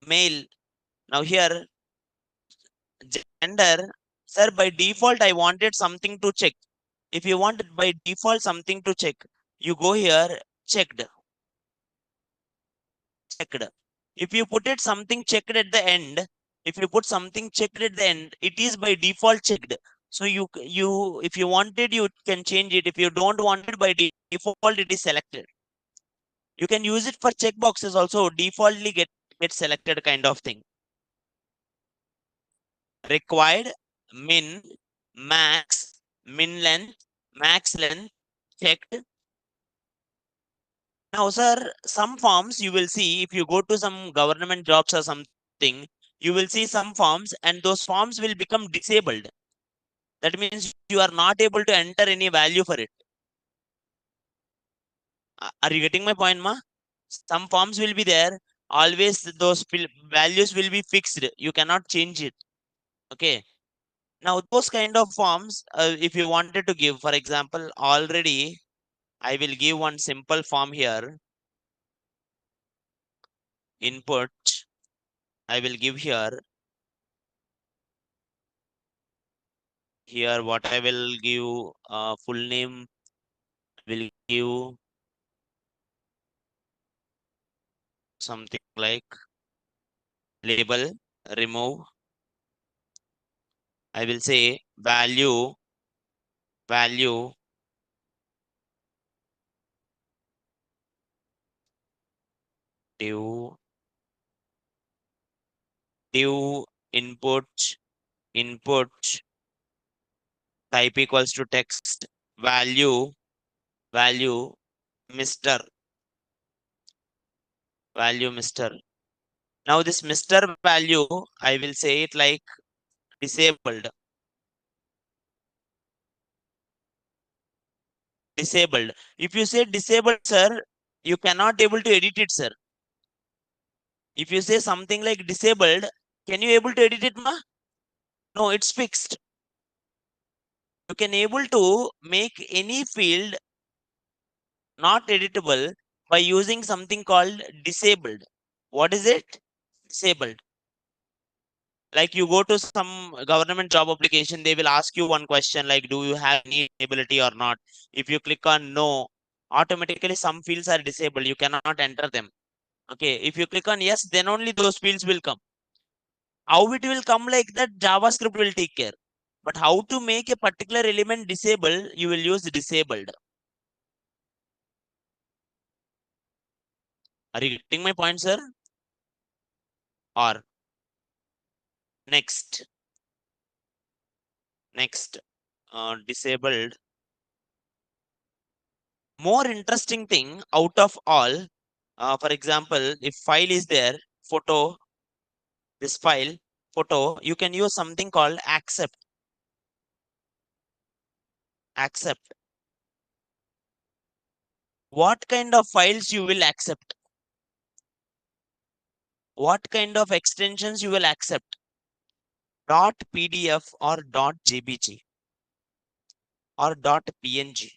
Male. Now here, gender. Sir, by default, I wanted something to check. If you want by default something to check, you go here, checked. Checked. If you put it something checked at the end, if you put something checked at the end, it is by default checked. So you if you wanted, you can change it. If you don't want it, by default it is selected. You can use it for checkboxes also. Defaultly get selected kind of thing. Required, min, max, min length, max length, checked. Now, sir, some forms you will see if you go to some government jobs or something, you will see some forms and those forms will become disabled. That means you are not able to enter any value for it. Are you getting my point, ma? Some forms will be there. always those values will be fixed. You cannot change it. Okay. Now those kind of forms, if you wanted to give, for example, already I will give one simple form here. Input. I will give here. Here what I will give, full name will give something like label, remove. I will say value div div input type equals to text value Mr. value Mr. Now this Mr. value, I will say it like disabled. Disabled. If you say disabled, sir, you cannot able to edit it, sir. If you say something like disabled, can you able to edit it, ma? No, it's fixed. You can able to make any field not editable by using something called disabled. What is it? Disabled. Like you go to some government job application, they will ask you one question like, do you have any ability or not? If you click on no, automatically some fields are disabled. You cannot enter them. Okay. If you click on yes, then only those fields will come. How it will come like that, JavaScript will take care. But how to make a particular element disabled, you will use disabled. Are you getting my point, sir? Or next, disabled. More interesting thing out of all, for example, if file is there, photo, this file, photo, you can use something called accept. Accept. What kind of files you will accept? What kind of extensions you will accept? .pdf or .jpg or .png.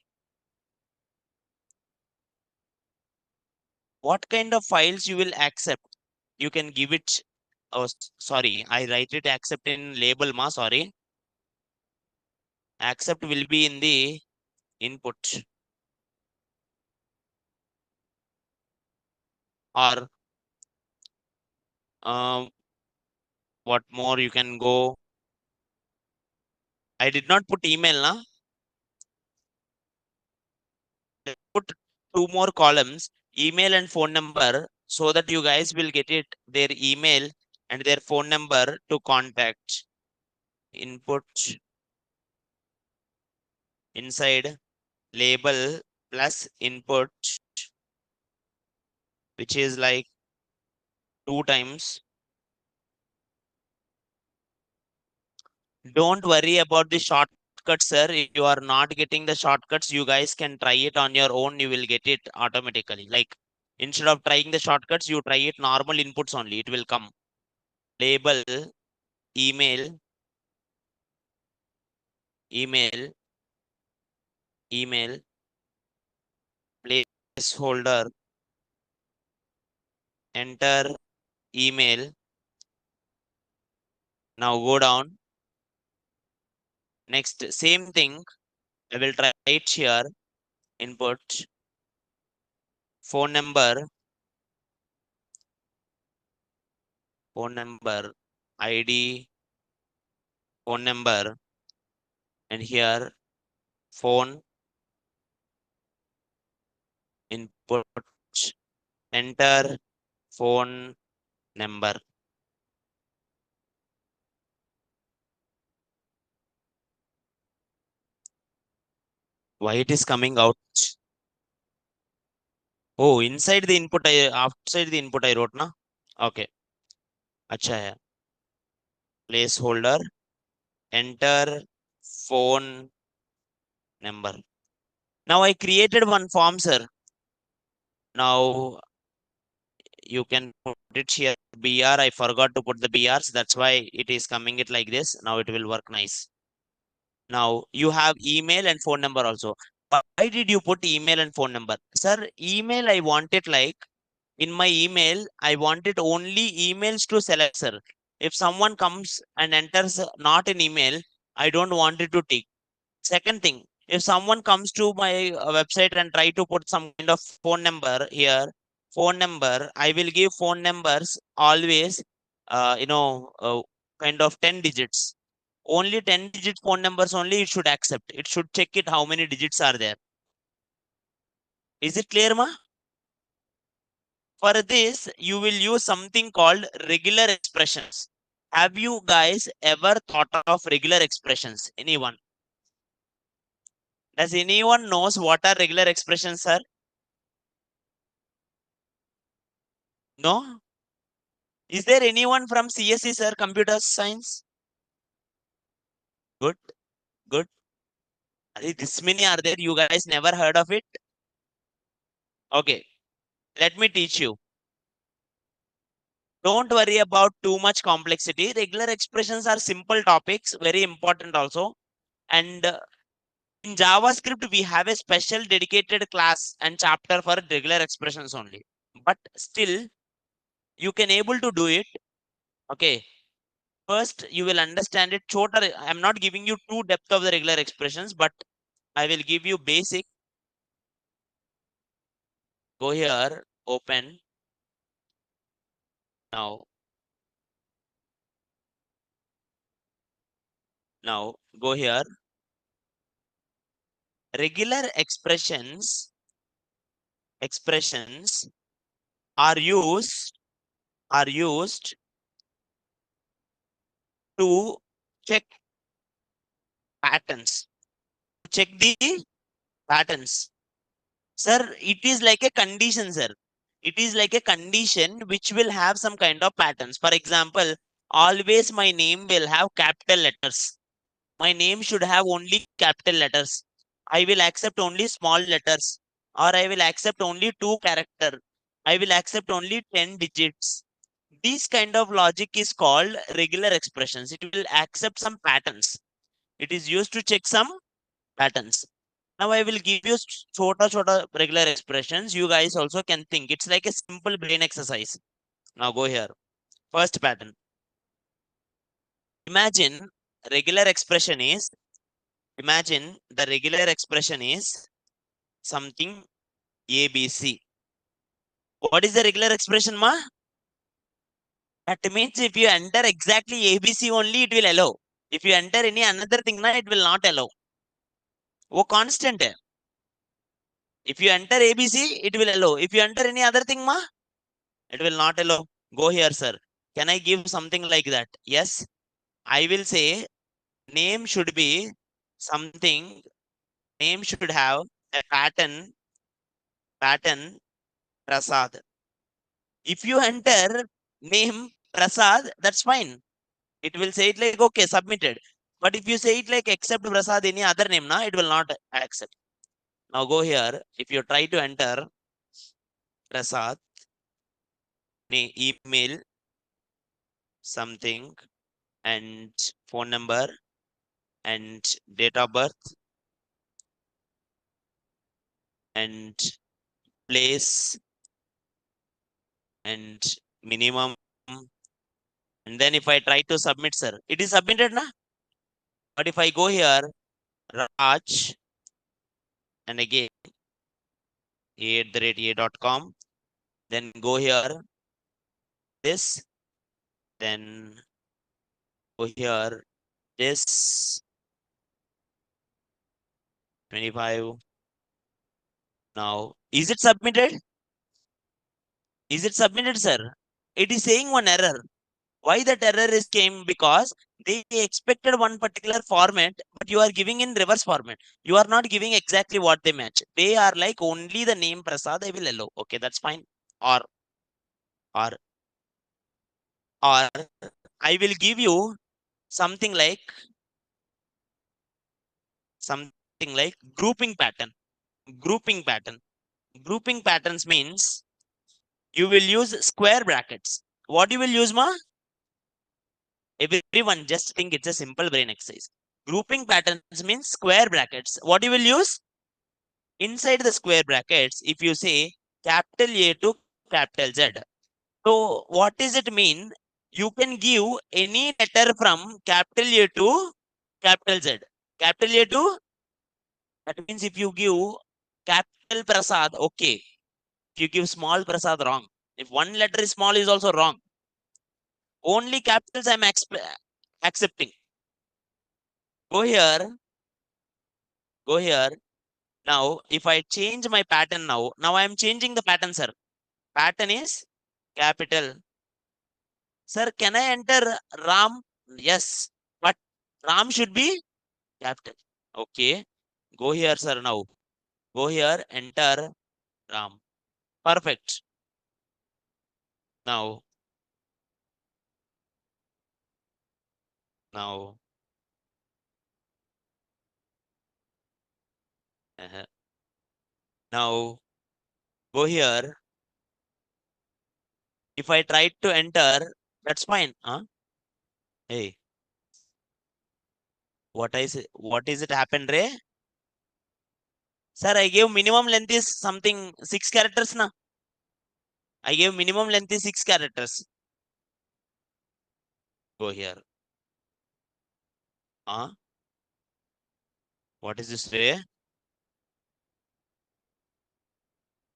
What kind of files you will accept? You can give it. Oh, sorry, I write it accept in label, ma. Sorry, accept will be in the input. Or what more you can go? I did not put email, na. Put two more columns, email and phone number, so that you guys will get it their email and their phone number to contact. Input inside label plus input, which is like 2 times. Don't worry about the shortcuts, sir. If you are not getting the shortcuts, you guys can try it on your own. You will get it automatically. Like instead of trying the shortcuts, you try it normal inputs only. It will come. Label, email, email, email, placeholder, enter email. Now go down. Next, same thing. I will try it here. Input, phone number, ID, phone number, and here phone input, enter phone number. Why it is coming out? Oh, inside the input, outside the input I wrote, na? Okay. Acha hai. Placeholder, enter phone number. Now I created one form, sir. Now you can put it here BR. I forgot to put the BRs. That's why it is coming it like this. Now it will work nice. Now you have email and phone number also. Why did you put email and phone number? Sir, email I want it like in my email, I want it only emails to select, sir. If someone comes and enters not an email, I don't want it to tick. Second thing, if someone comes to my website and try to put some kind of phone number here, phone number, I will give phone numbers always, kind of 10 digits. Only 10-digit phone numbers only it should accept. It should check it how many digits are there. Is it clear, ma? For this, you will use something called regular expressions. Have you guys ever thought of regular expressions? Anyone? Does anyone knows what are regular expressions, sir? No? Is there anyone from CSE, sir, computer science? Good, good. This many are there. You guys never heard of it? Okay, let me teach you. Don't worry about too much complexity. Regular expressions are simple topics, very important also. And in JavaScript, we have a special dedicated class and chapter for regular expressions only. But still, you can able to do it. Okay. First, you will understand it shorter. I'm not giving you too depth of the regular expressions, but I will give you basic. Go here, open now. Now go here. Regular expressions are used to check patterns. Check the patterns. Sir, it is like a condition, sir. It is like a condition which will have some kind of patterns. For example, always my name will have capital letters. My name should have only capital letters. I will accept only small letters. Or I will accept only two character. I will accept only 10 digits. This kind of logic is called regular expressions. It will accept some patterns. It is used to check some patterns. Now I will give you shorter regular expressions. You guys also can think. It's like a simple brain exercise. Now go here. First pattern. Imagine regular expression is, imagine the regular expression is something ABC. What is the regular expression, ma? That means if you enter exactly ABC only, it will allow. If you enter any another thing, na, it will not allow. वो constant है. If you enter ABC, it will allow. If you enter any other thing, ma, it will not allow. Go here, sir. Can I give something like that? Yes. I will say name should be something. Name should have a pattern Prasad. If you enter name Prasad, that's fine. It will say it like okay, submitted. But if you say it like accept Prasad any other name, na, it will not accept. Now go here. If you try to enter Prasad, email, something, and phone number, and date of birth, and place, and minimum. And then if I try to submit, sir, it is submitted, na? But if I go here, Raj, and again, a@a.com, then go here, this, then go here, this, 25. Now, is it submitted? Is it submitted, sir? It is saying one error. Why that error is came? Because they expected one particular format, but you are giving in reverse format. You are not giving exactly what they match. They are like only the name Prasad, I will allow. Okay, that's fine. Or, or, or I will give you something like grouping pattern. Grouping pattern. Grouping patterns means You will use square brackets. What you will use, ma? Everyone just think it's a simple brain exercise. Grouping patterns means square brackets. What you will use? Inside the square brackets, if you say capital A to capital Z. So what does it mean? You can give any letter from capital A to capital Z. Capital A to, that means if you give capital Prasad, okay. If you give small Prasad, wrong. If one letter is small, is also wrong. Only capitals I'm accepting. Go here. Go here. Now, if I change my pattern now I am changing the pattern, sir. Pattern is capital. Sir, can I enter Ram? Yes, but Ram should be capital. Okay. Go here, sir, now. Go here, enter Ram. Perfect. Now, now, uh, now, go here. If I try to enter, that's fine. Huh? Hey, what is it happened, Ray? Sir, I gave minimum length is something 6 characters, na? I gave minimum length is 6 characters. Go here. Huh? What is this, Ray?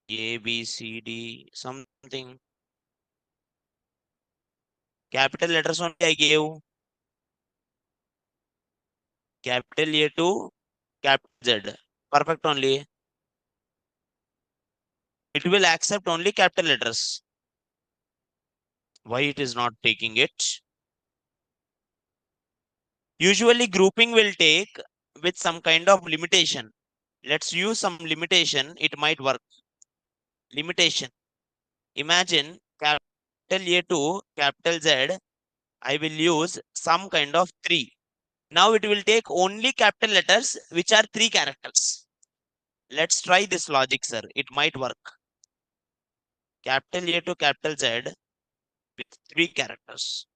A, B, C, D, something. Capital letters only I gave. Capital A to capital Z. Perfect only. It will accept only capital letters. Why it is not taking it? Usually grouping will take with some kind of limitation. Let's use some limitation. It might work. Limitation. Imagine capital A to capital Z. I will use some kind of 3. Now it will take only capital letters which are 3 characters. Let's try this logic, sir. It might work. Capital A to capital Z with 3 characters.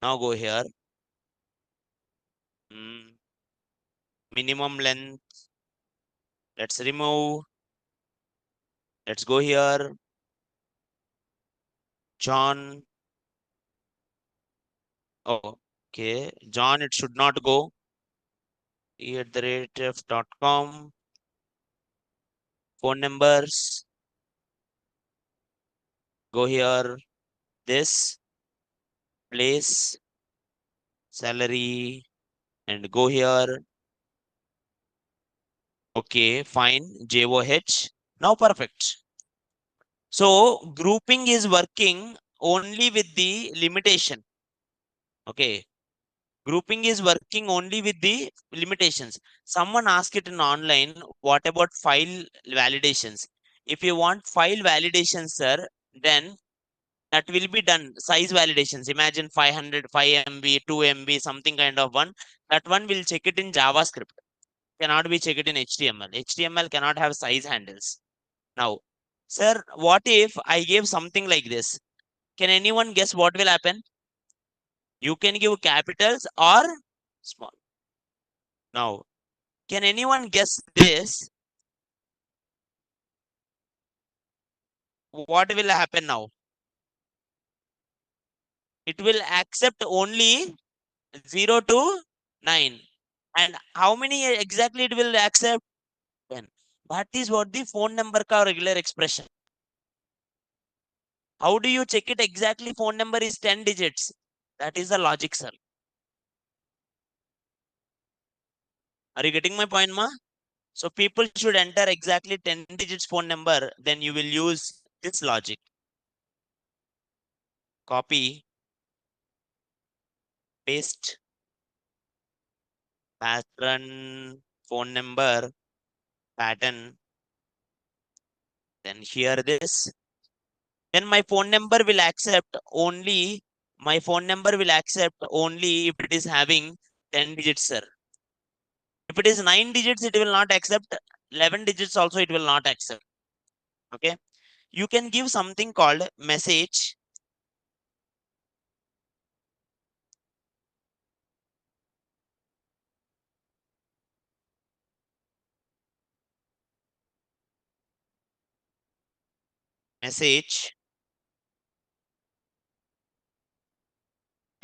Now go here. Minimum length. Let's remove. Let's go here. John. Oh, okay. John, it should not go. @f.com. Phone numbers. Go here. This. Place. Salary. And go here. Okay, fine. JOH. Now perfect. So grouping is working only with the limitation. Okay. Grouping is working only with the limitations. Someone asked it in online, what about file validations? If you want file validations, sir, then that will be done. Size validations. Imagine 500, 5 MB, 2 MB, something kind of one. That one will check it in JavaScript. Cannot be checked in HTML. HTML cannot have size handles. Now, sir, what if I gave something like this? Can anyone guess what will happen? You can give capitals or small. Now, can anyone guess this? What will happen now? It will accept only 0 to 9. And how many exactly it will accept? 10. That is what the phone number ka regular expression. How do you check it exactly? Phone number is 10 digits. That is the logic, sir. Are you getting my point, ma? So people should enter exactly 10 digits phone number. Then you will use this logic. Copy, paste, pattern, phone number, pattern. Then here this. Then my phone number will accept only. My phone number will accept only if it is having 10 digits, sir. If it is 9 digits, it will not accept. 11 digits also it will not accept. Okay. you can give something called message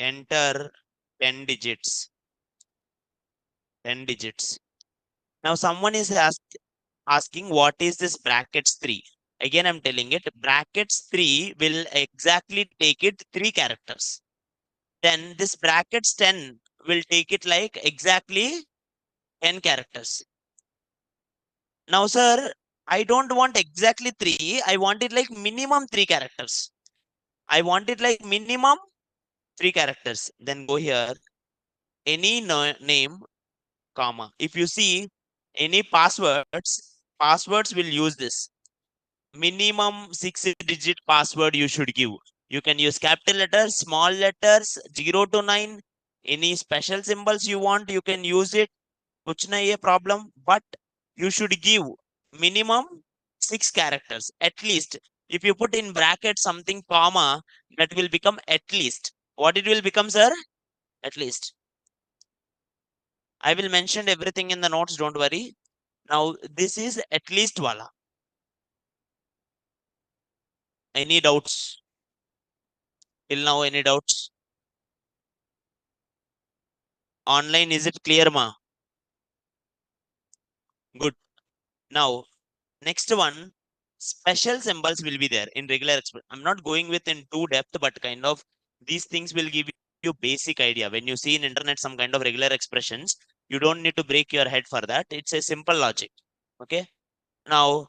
enter 10 digits. 10 digits. Now someone is asking what is this brackets 3? Again, I'm telling it brackets 3 will exactly take it 3 characters. Then this brackets 10 will take it like exactly 10 characters. Now, sir, I don't want exactly 3. I want it like minimum 3 characters. I want it like minimum 3 characters. Then go here, any name, comma. If you see any passwords will use this. Minimum 6-digit password you should give. You can use capital letters, small letters, 0 to 9. Any special symbols you want, you can use it. Kuch nahi hai problem. But you should give minimum 6 characters at least. If you put in bracket something comma, that will become at least. What it will become, sir? At least. I will mention everything in the notes, don't worry. Now, this is at least wala. Any doubts? Till now, any doubts? Online, is it clear, ma? Good. Now, next one, special symbols will be there in regular expression. I'm not going with in too depth, but kind of these things will give you basic idea. When you see in internet some kind of regular expressions, you don't need to break your head for that. It's a simple logic. Okay. Now,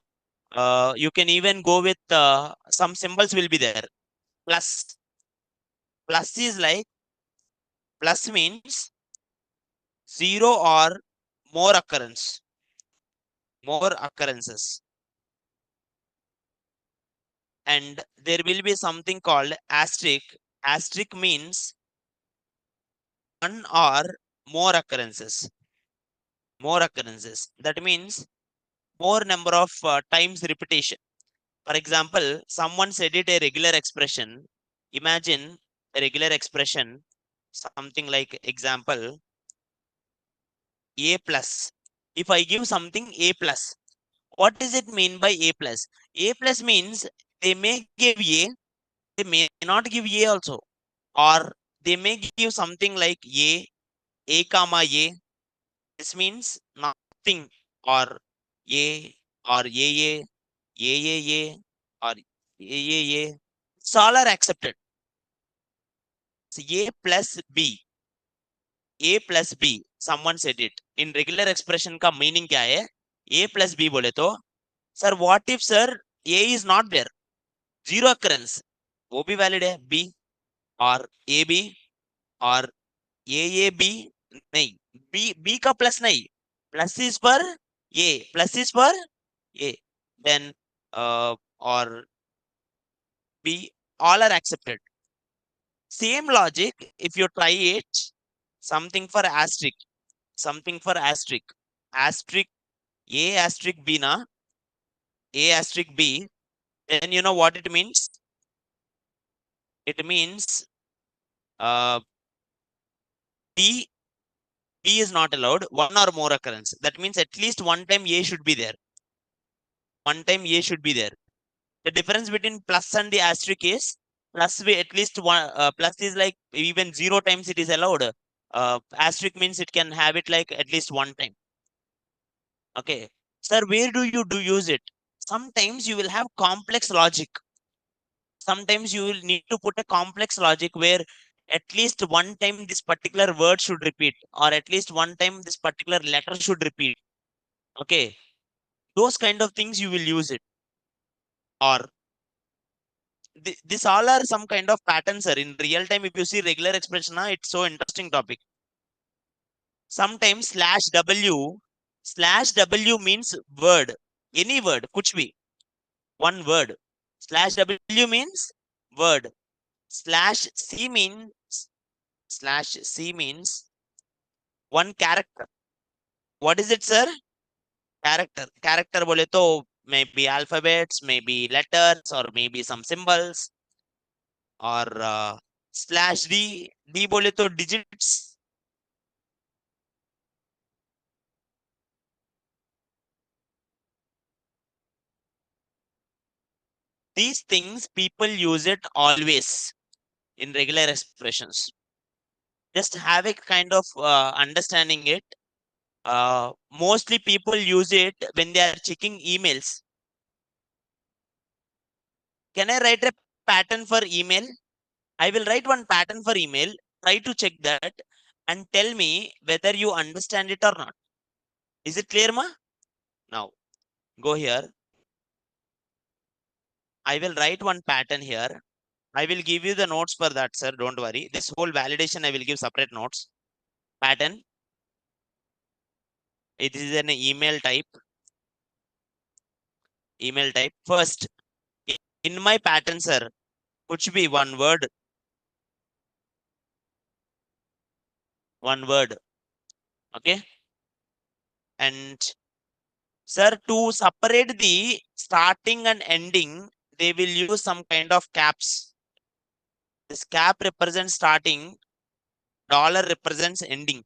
you can even go with some symbols will be there. Plus, plus is like plus means 0 or more occurrences. And there will be something called asterisk. Asterisk means one or more occurrences. More occurrences. That means more number of times repetition. For example, someone said it a regular expression. Imagine a regular expression, something like example a plus. If I give something a plus, what does it mean by a plus? A plus means they may give a, they may not give a also, or they may give something like a comma a. This means nothing, or a, or a, or a. It's all are accepted. So a plus b, a plus b. Someone said it in regular expression का meaning क्या है? A plus b बोले तो, sir, what if sir a is not there? Zero occurrence. वो भी valid है b, और ab, और AAB नहीं, B का प्लस नहीं, प्लस इज पर A, प्लस इज पर A, then or B, all are accepted. Same logic, if you try it, something for asterisk, asterisk A asterisk B na, A asterisk B, then you know what it means? It means uh, B is not allowed, one or more occurrence. That means at least one time A should be there. One time A should be there. The difference between plus and the asterisk is plus we at least one plus is like even 0 times it is allowed. Asterisk means it can have it like at least one time. Okay, sir, where do you use it? Sometimes you will have complex logic. Sometimes you will need to put a complex logic where at least one time this particular word should repeat, or at least one time this particular letter should repeat. Okay, those kind of things you will use it. Or this all are some kind of patterns, sir. In real time, if you see regular expression, it's so interesting topic. Sometimes slash w means word, any word, kuch bhi, one word. Slash w means word. Slash c means one character. What is it, sir? Character. Character bole to maybe alphabets, maybe letters, or maybe some symbols, or slash d. D bole to digits. These things people use it always in regular expressions. Just have a kind of understanding it. Mostly people use it when they are checking emails. Can I write a pattern for email? I will write one pattern for email. Try to check that and tell me whether you understand it or not. Is it clear, ma? Now, go here. I will write one pattern here. I will give you the notes for that, sir. Don't worry. This whole validation, I will give separate notes. Pattern. It is an email type. Email type. First, in my pattern, sir, could be one word. One word. Okay. And sir, to separate the starting and ending, they will use some kind of caps. This cap represents starting, dollar represents ending.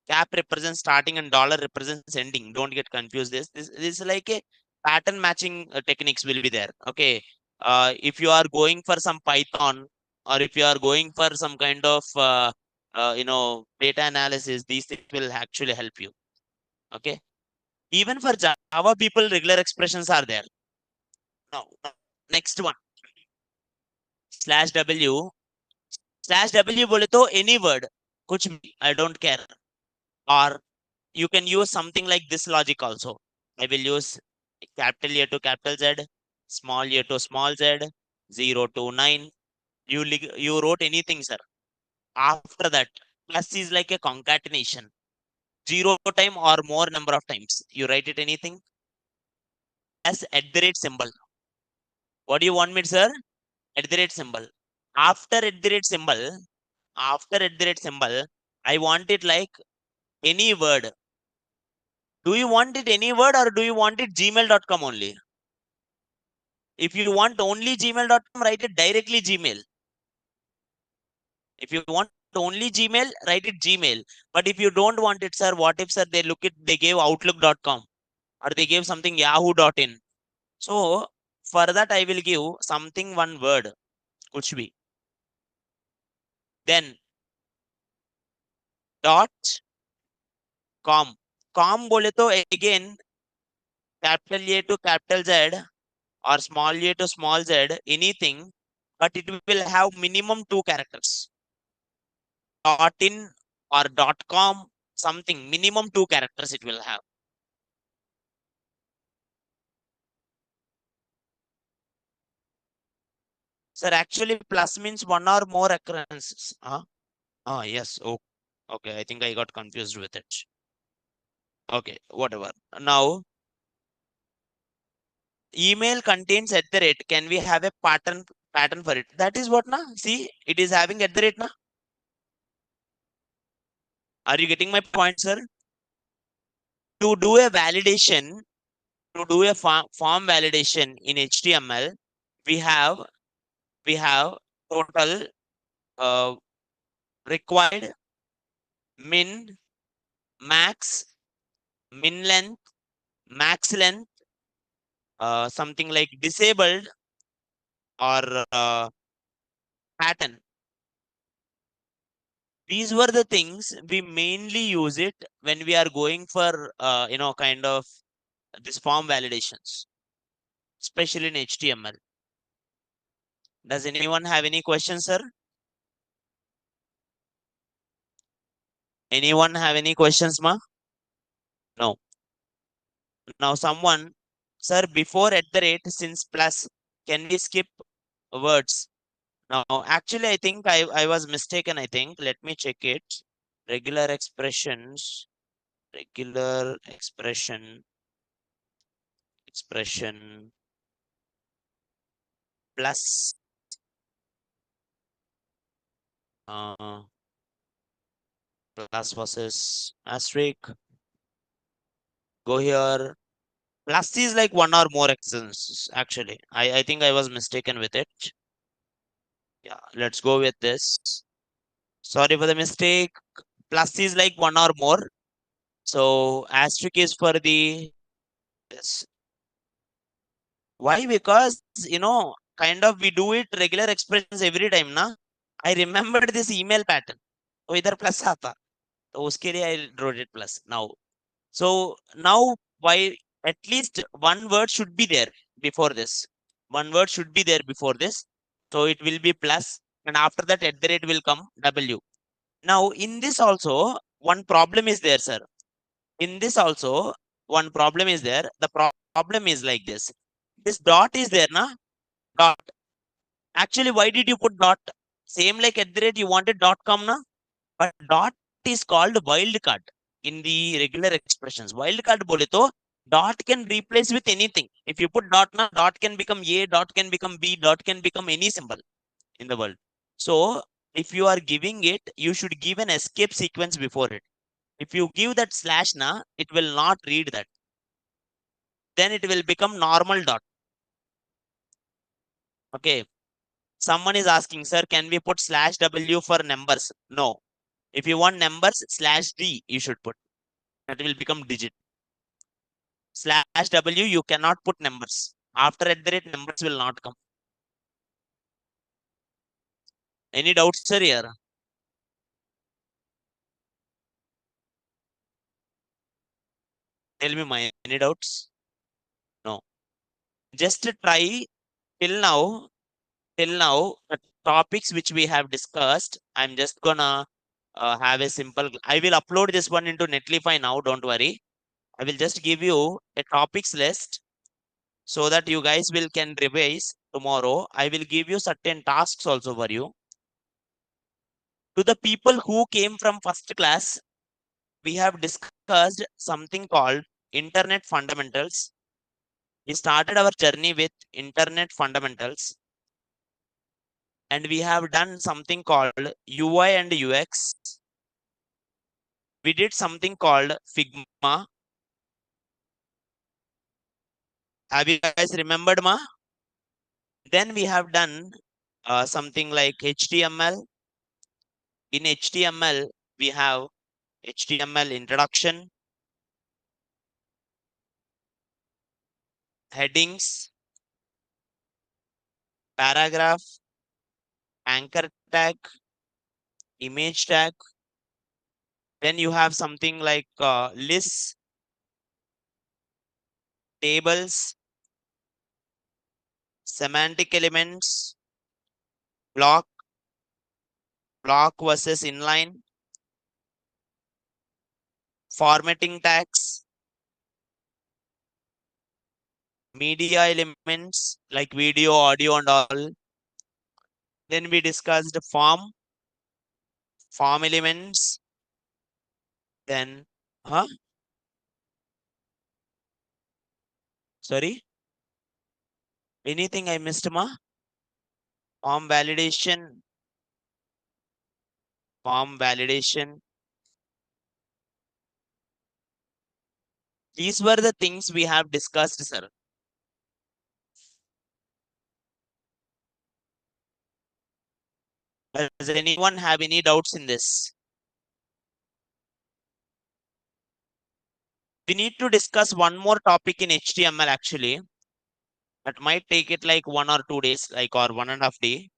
Cap represents starting and dollar represents ending. Don't get confused. This is like a pattern matching techniques will be there. Okay. If you are going for some Python, or if you are going for some kind of data analysis, these things will actually help you. Okay. Even for Java people, regular expressions are there. Now, next one. Slash W. Slash W बोले तो any word. कुछ भी, I don't care. Or you can use something like this logic also. I will use capital A to capital Z, small a to small z, 0 to 9. You wrote anything, sir. After that, plus is like a concatenation. 0 time or more number of times. You write it anything as at the rate symbol. What do you want me, sir? At the rate symbol. After at the rate symbol, after at the rate symbol, I want it like any word. Do you want it any word or do you want it gmail.com only? If you want only gmail.com, write it directly Gmail. If you want only Gmail, write it Gmail. But if you don't want it, sir, what if, sir, they gave outlook.com or they gave something yahoo.in. So for that, I will give something one word, kuch bhi. Then dot com. Com bole to again capital A to capital Z or small a to small z, anything, but it will have minimum 2 characters. Dot in or dot com, something, minimum 2 characters it will have. Sir, actually plus means one or more occurrences. Huh? Ah, yes. Oh, okay. I think I got confused with it. Okay, whatever. Now, email contains at the rate. Can we have a pattern for it? That is what na? See, it is having at the rate na? Are you getting my point, sir? To do a validation, to do a form validation in HTML, we have total uh, required, min, max, min length, max length, something like disabled or pattern. These were the things we mainly use it when we are going for kind of this form validations, especially in HTML. Does anyone have any questions, sir? Anyone have any questions, ma? No. Now someone, sir, before at the rate, since plus, can we skip words? Now, actually, I think I was mistaken, I think. Let me check it. Regular expressions, regular expression plus uh, plus versus asterisk. Go here. Plus is like one or more extensions. Actually, I think I was mistaken with it. Yeah, let's go with this. Sorry for the mistake. Plus is like one or more. So asterisk is for the yes. Why? Because kind of we do it regular expressions every time, na? I remembered this email pattern. तो इधर plus आता. तो उसके लिए I wrote it plus now. So now why at least one word should be there before this. One word should be there before this. So it will be plus, and after that at the rate will come W. Now in this also one problem is there, sir. In this also one problem is there. The problem is like this. This dot is there, na? Dot. Actually, why did you put dot? Same like at the rate you wanted dot com, na? But dot is called wildcard in the regular expressions. Wildcard bole to dot can replace with anything. If you put dot na, dot can become A, dot can become B, dot can become any symbol in the world. So if you are giving it, you should give an escape sequence before it. If you give that slash na, it will not read that. Then it will become normal dot. Okay. Someone is asking, sir, can we put slash W for numbers? No. If you want numbers, slash D you should put. That will become digit. Slash W, you cannot put numbers. After at the rate, numbers will not come. Any doubts, sir, here? Tell me any doubts? No. Just try till now, the topics which we have discussed, I'm just gonna have a simple, I will upload this one into Netlify now, don't worry. I will just give you a topics list so that you guys will can revise tomorrow. I will give you certain tasks also for you. To the people who came from first class, we have discussed something called internet fundamentals. We started our journey with internet fundamentals, and we have done something called UI and UX. We did something called Figma. Have you guys remembered, ma? Then we have done something like HTML. In HTML, we have HTML introduction, headings, paragraph, anchor tag, image tag. Then you have something like lists, tables, semantic elements, block, block versus inline, formatting tags, media elements like video, audio, and all. Then we discussed form elements. Then, huh? Sorry, anything I missed, ma? Form validation, form validation. These were the things we have discussed, sir. Does anyone have any doubts in this? We need to discuss one more topic in HTML actually. That might take it like 1 or 2 days, like or 1.5 day.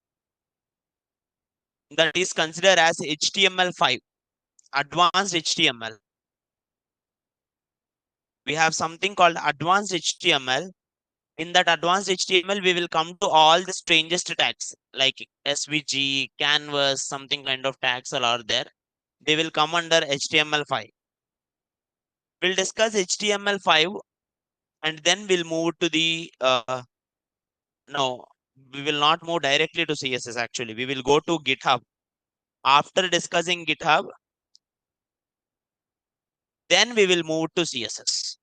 That is considered as HTML5, advanced HTML. We have something called advanced HTML. In that advanced HTML, we will come to all the strangest tags like SVG, canvas, something kind of tags are there. They will come under HTML5. We'll discuss HTML5 and then we'll move to the no, we will not move directly to CSS actually. We will go to GitHub. After discussing GitHub, then we will move to CSS.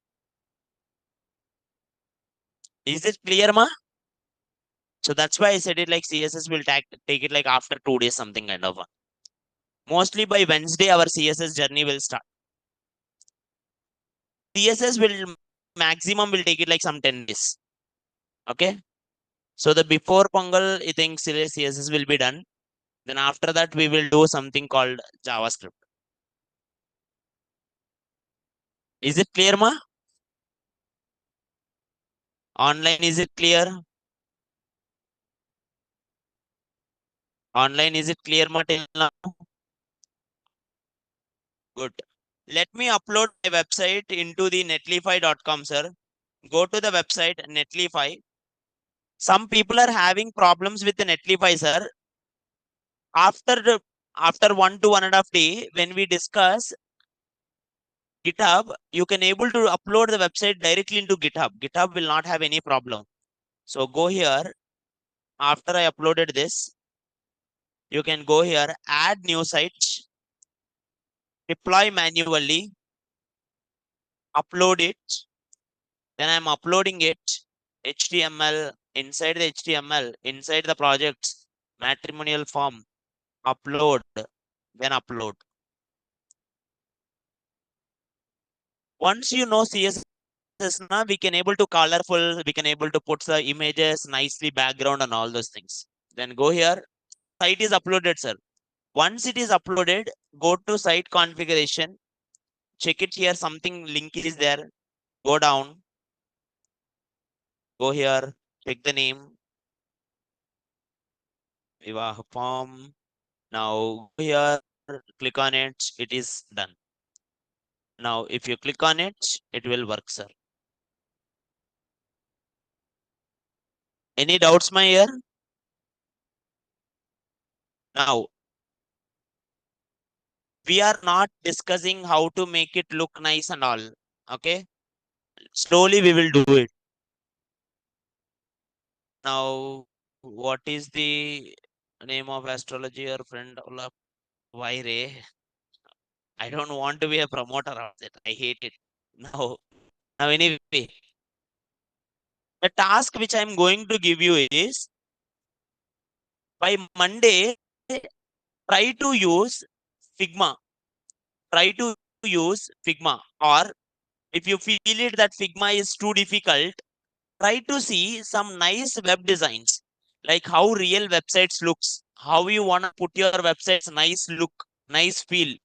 Is it clear, ma? So that's why I said it like CSS will take it like after 2 days, something kind of. Mostly by Wednesday, our CSS journey will start. CSS will maximum will take it like some 10 days. Okay. So the before Pongal, I think CSS will be done. Then after that, we will do something called JavaScript. Is it clear, ma? Online, is it clear? Online, is it clear, ma, till now? Good. Let me upload my website into the netlify.com, sir. Go to the website, Netlify. Some people are having problems with the Netlify, sir. After 1 to 1.5 day, when we discuss GitHub, you can able to upload the website directly into GitHub. GitHub will not have any problem. So go here. After I uploaded this, you can go here, add new site, deploy manually, upload it. Then I'm uploading it, HTML, inside the HTML, inside the projects, matrimonial form, upload, then upload. Once you know CSS, now we can able to colorful, we can able to put the images nicely background and all those things. Then go here, site is uploaded, sir. Once it is uploaded, go to site configuration, check it here, something link is there, go down, go here, check the name, Vivaha form. Now go here, click on it, it is done. Now if you click on it, it will work, sir. Any doubts, my ear? Now we are not discussing how to make it look nice and all. Okay, slowly we will do it. Now, what is the name of astrology or friend? Why Ray? I don't want to be a promoter of it. I hate it. Now anyway, the task which I'm going to give you is by Monday, try to use Figma. Try to use Figma. Or if you feel it that Figma is too difficult, try to see some nice web designs, like how real websites looks, how you want to put your websites nice look, nice feel.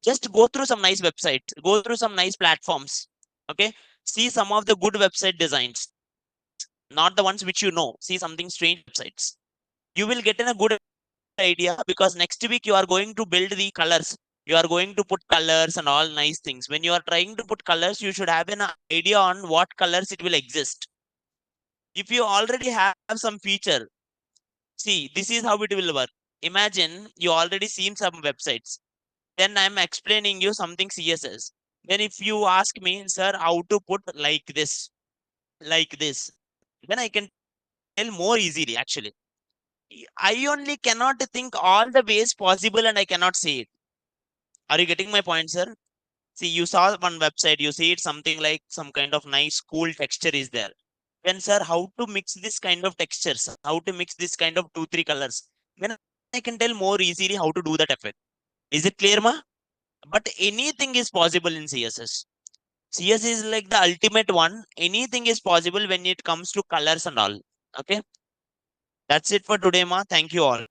Just go through some nice websites, go through some nice platforms. Okay, see some of the good website designs, not the ones which you know. See something strange websites. You will get in a good idea, because next week you are going to build the colors. You are going to put colors and all nice things. When you are trying to put colors, you should have an idea on what colors it will exist. If you already have some feature, see, this is how it will work. Imagine you already seen some websites. Then I'm explaining you something CSS. Then if you ask me, sir, how to put like this, then I can tell more easily actually. I only cannot think all the ways possible and I cannot say it. Are you getting my point, sir? See, you saw one website, you see it something like some kind of nice cool texture is there. Then, sir, how to mix this kind of textures? How to mix this kind of 2, 3 colors? Then I can tell more easily how to do that effect. Is it clear, ma? But anything is possible in CSS. CSS is like the ultimate one. Anything is possible when it comes to colors and all. Okay. That's it for today, ma. Thank you all.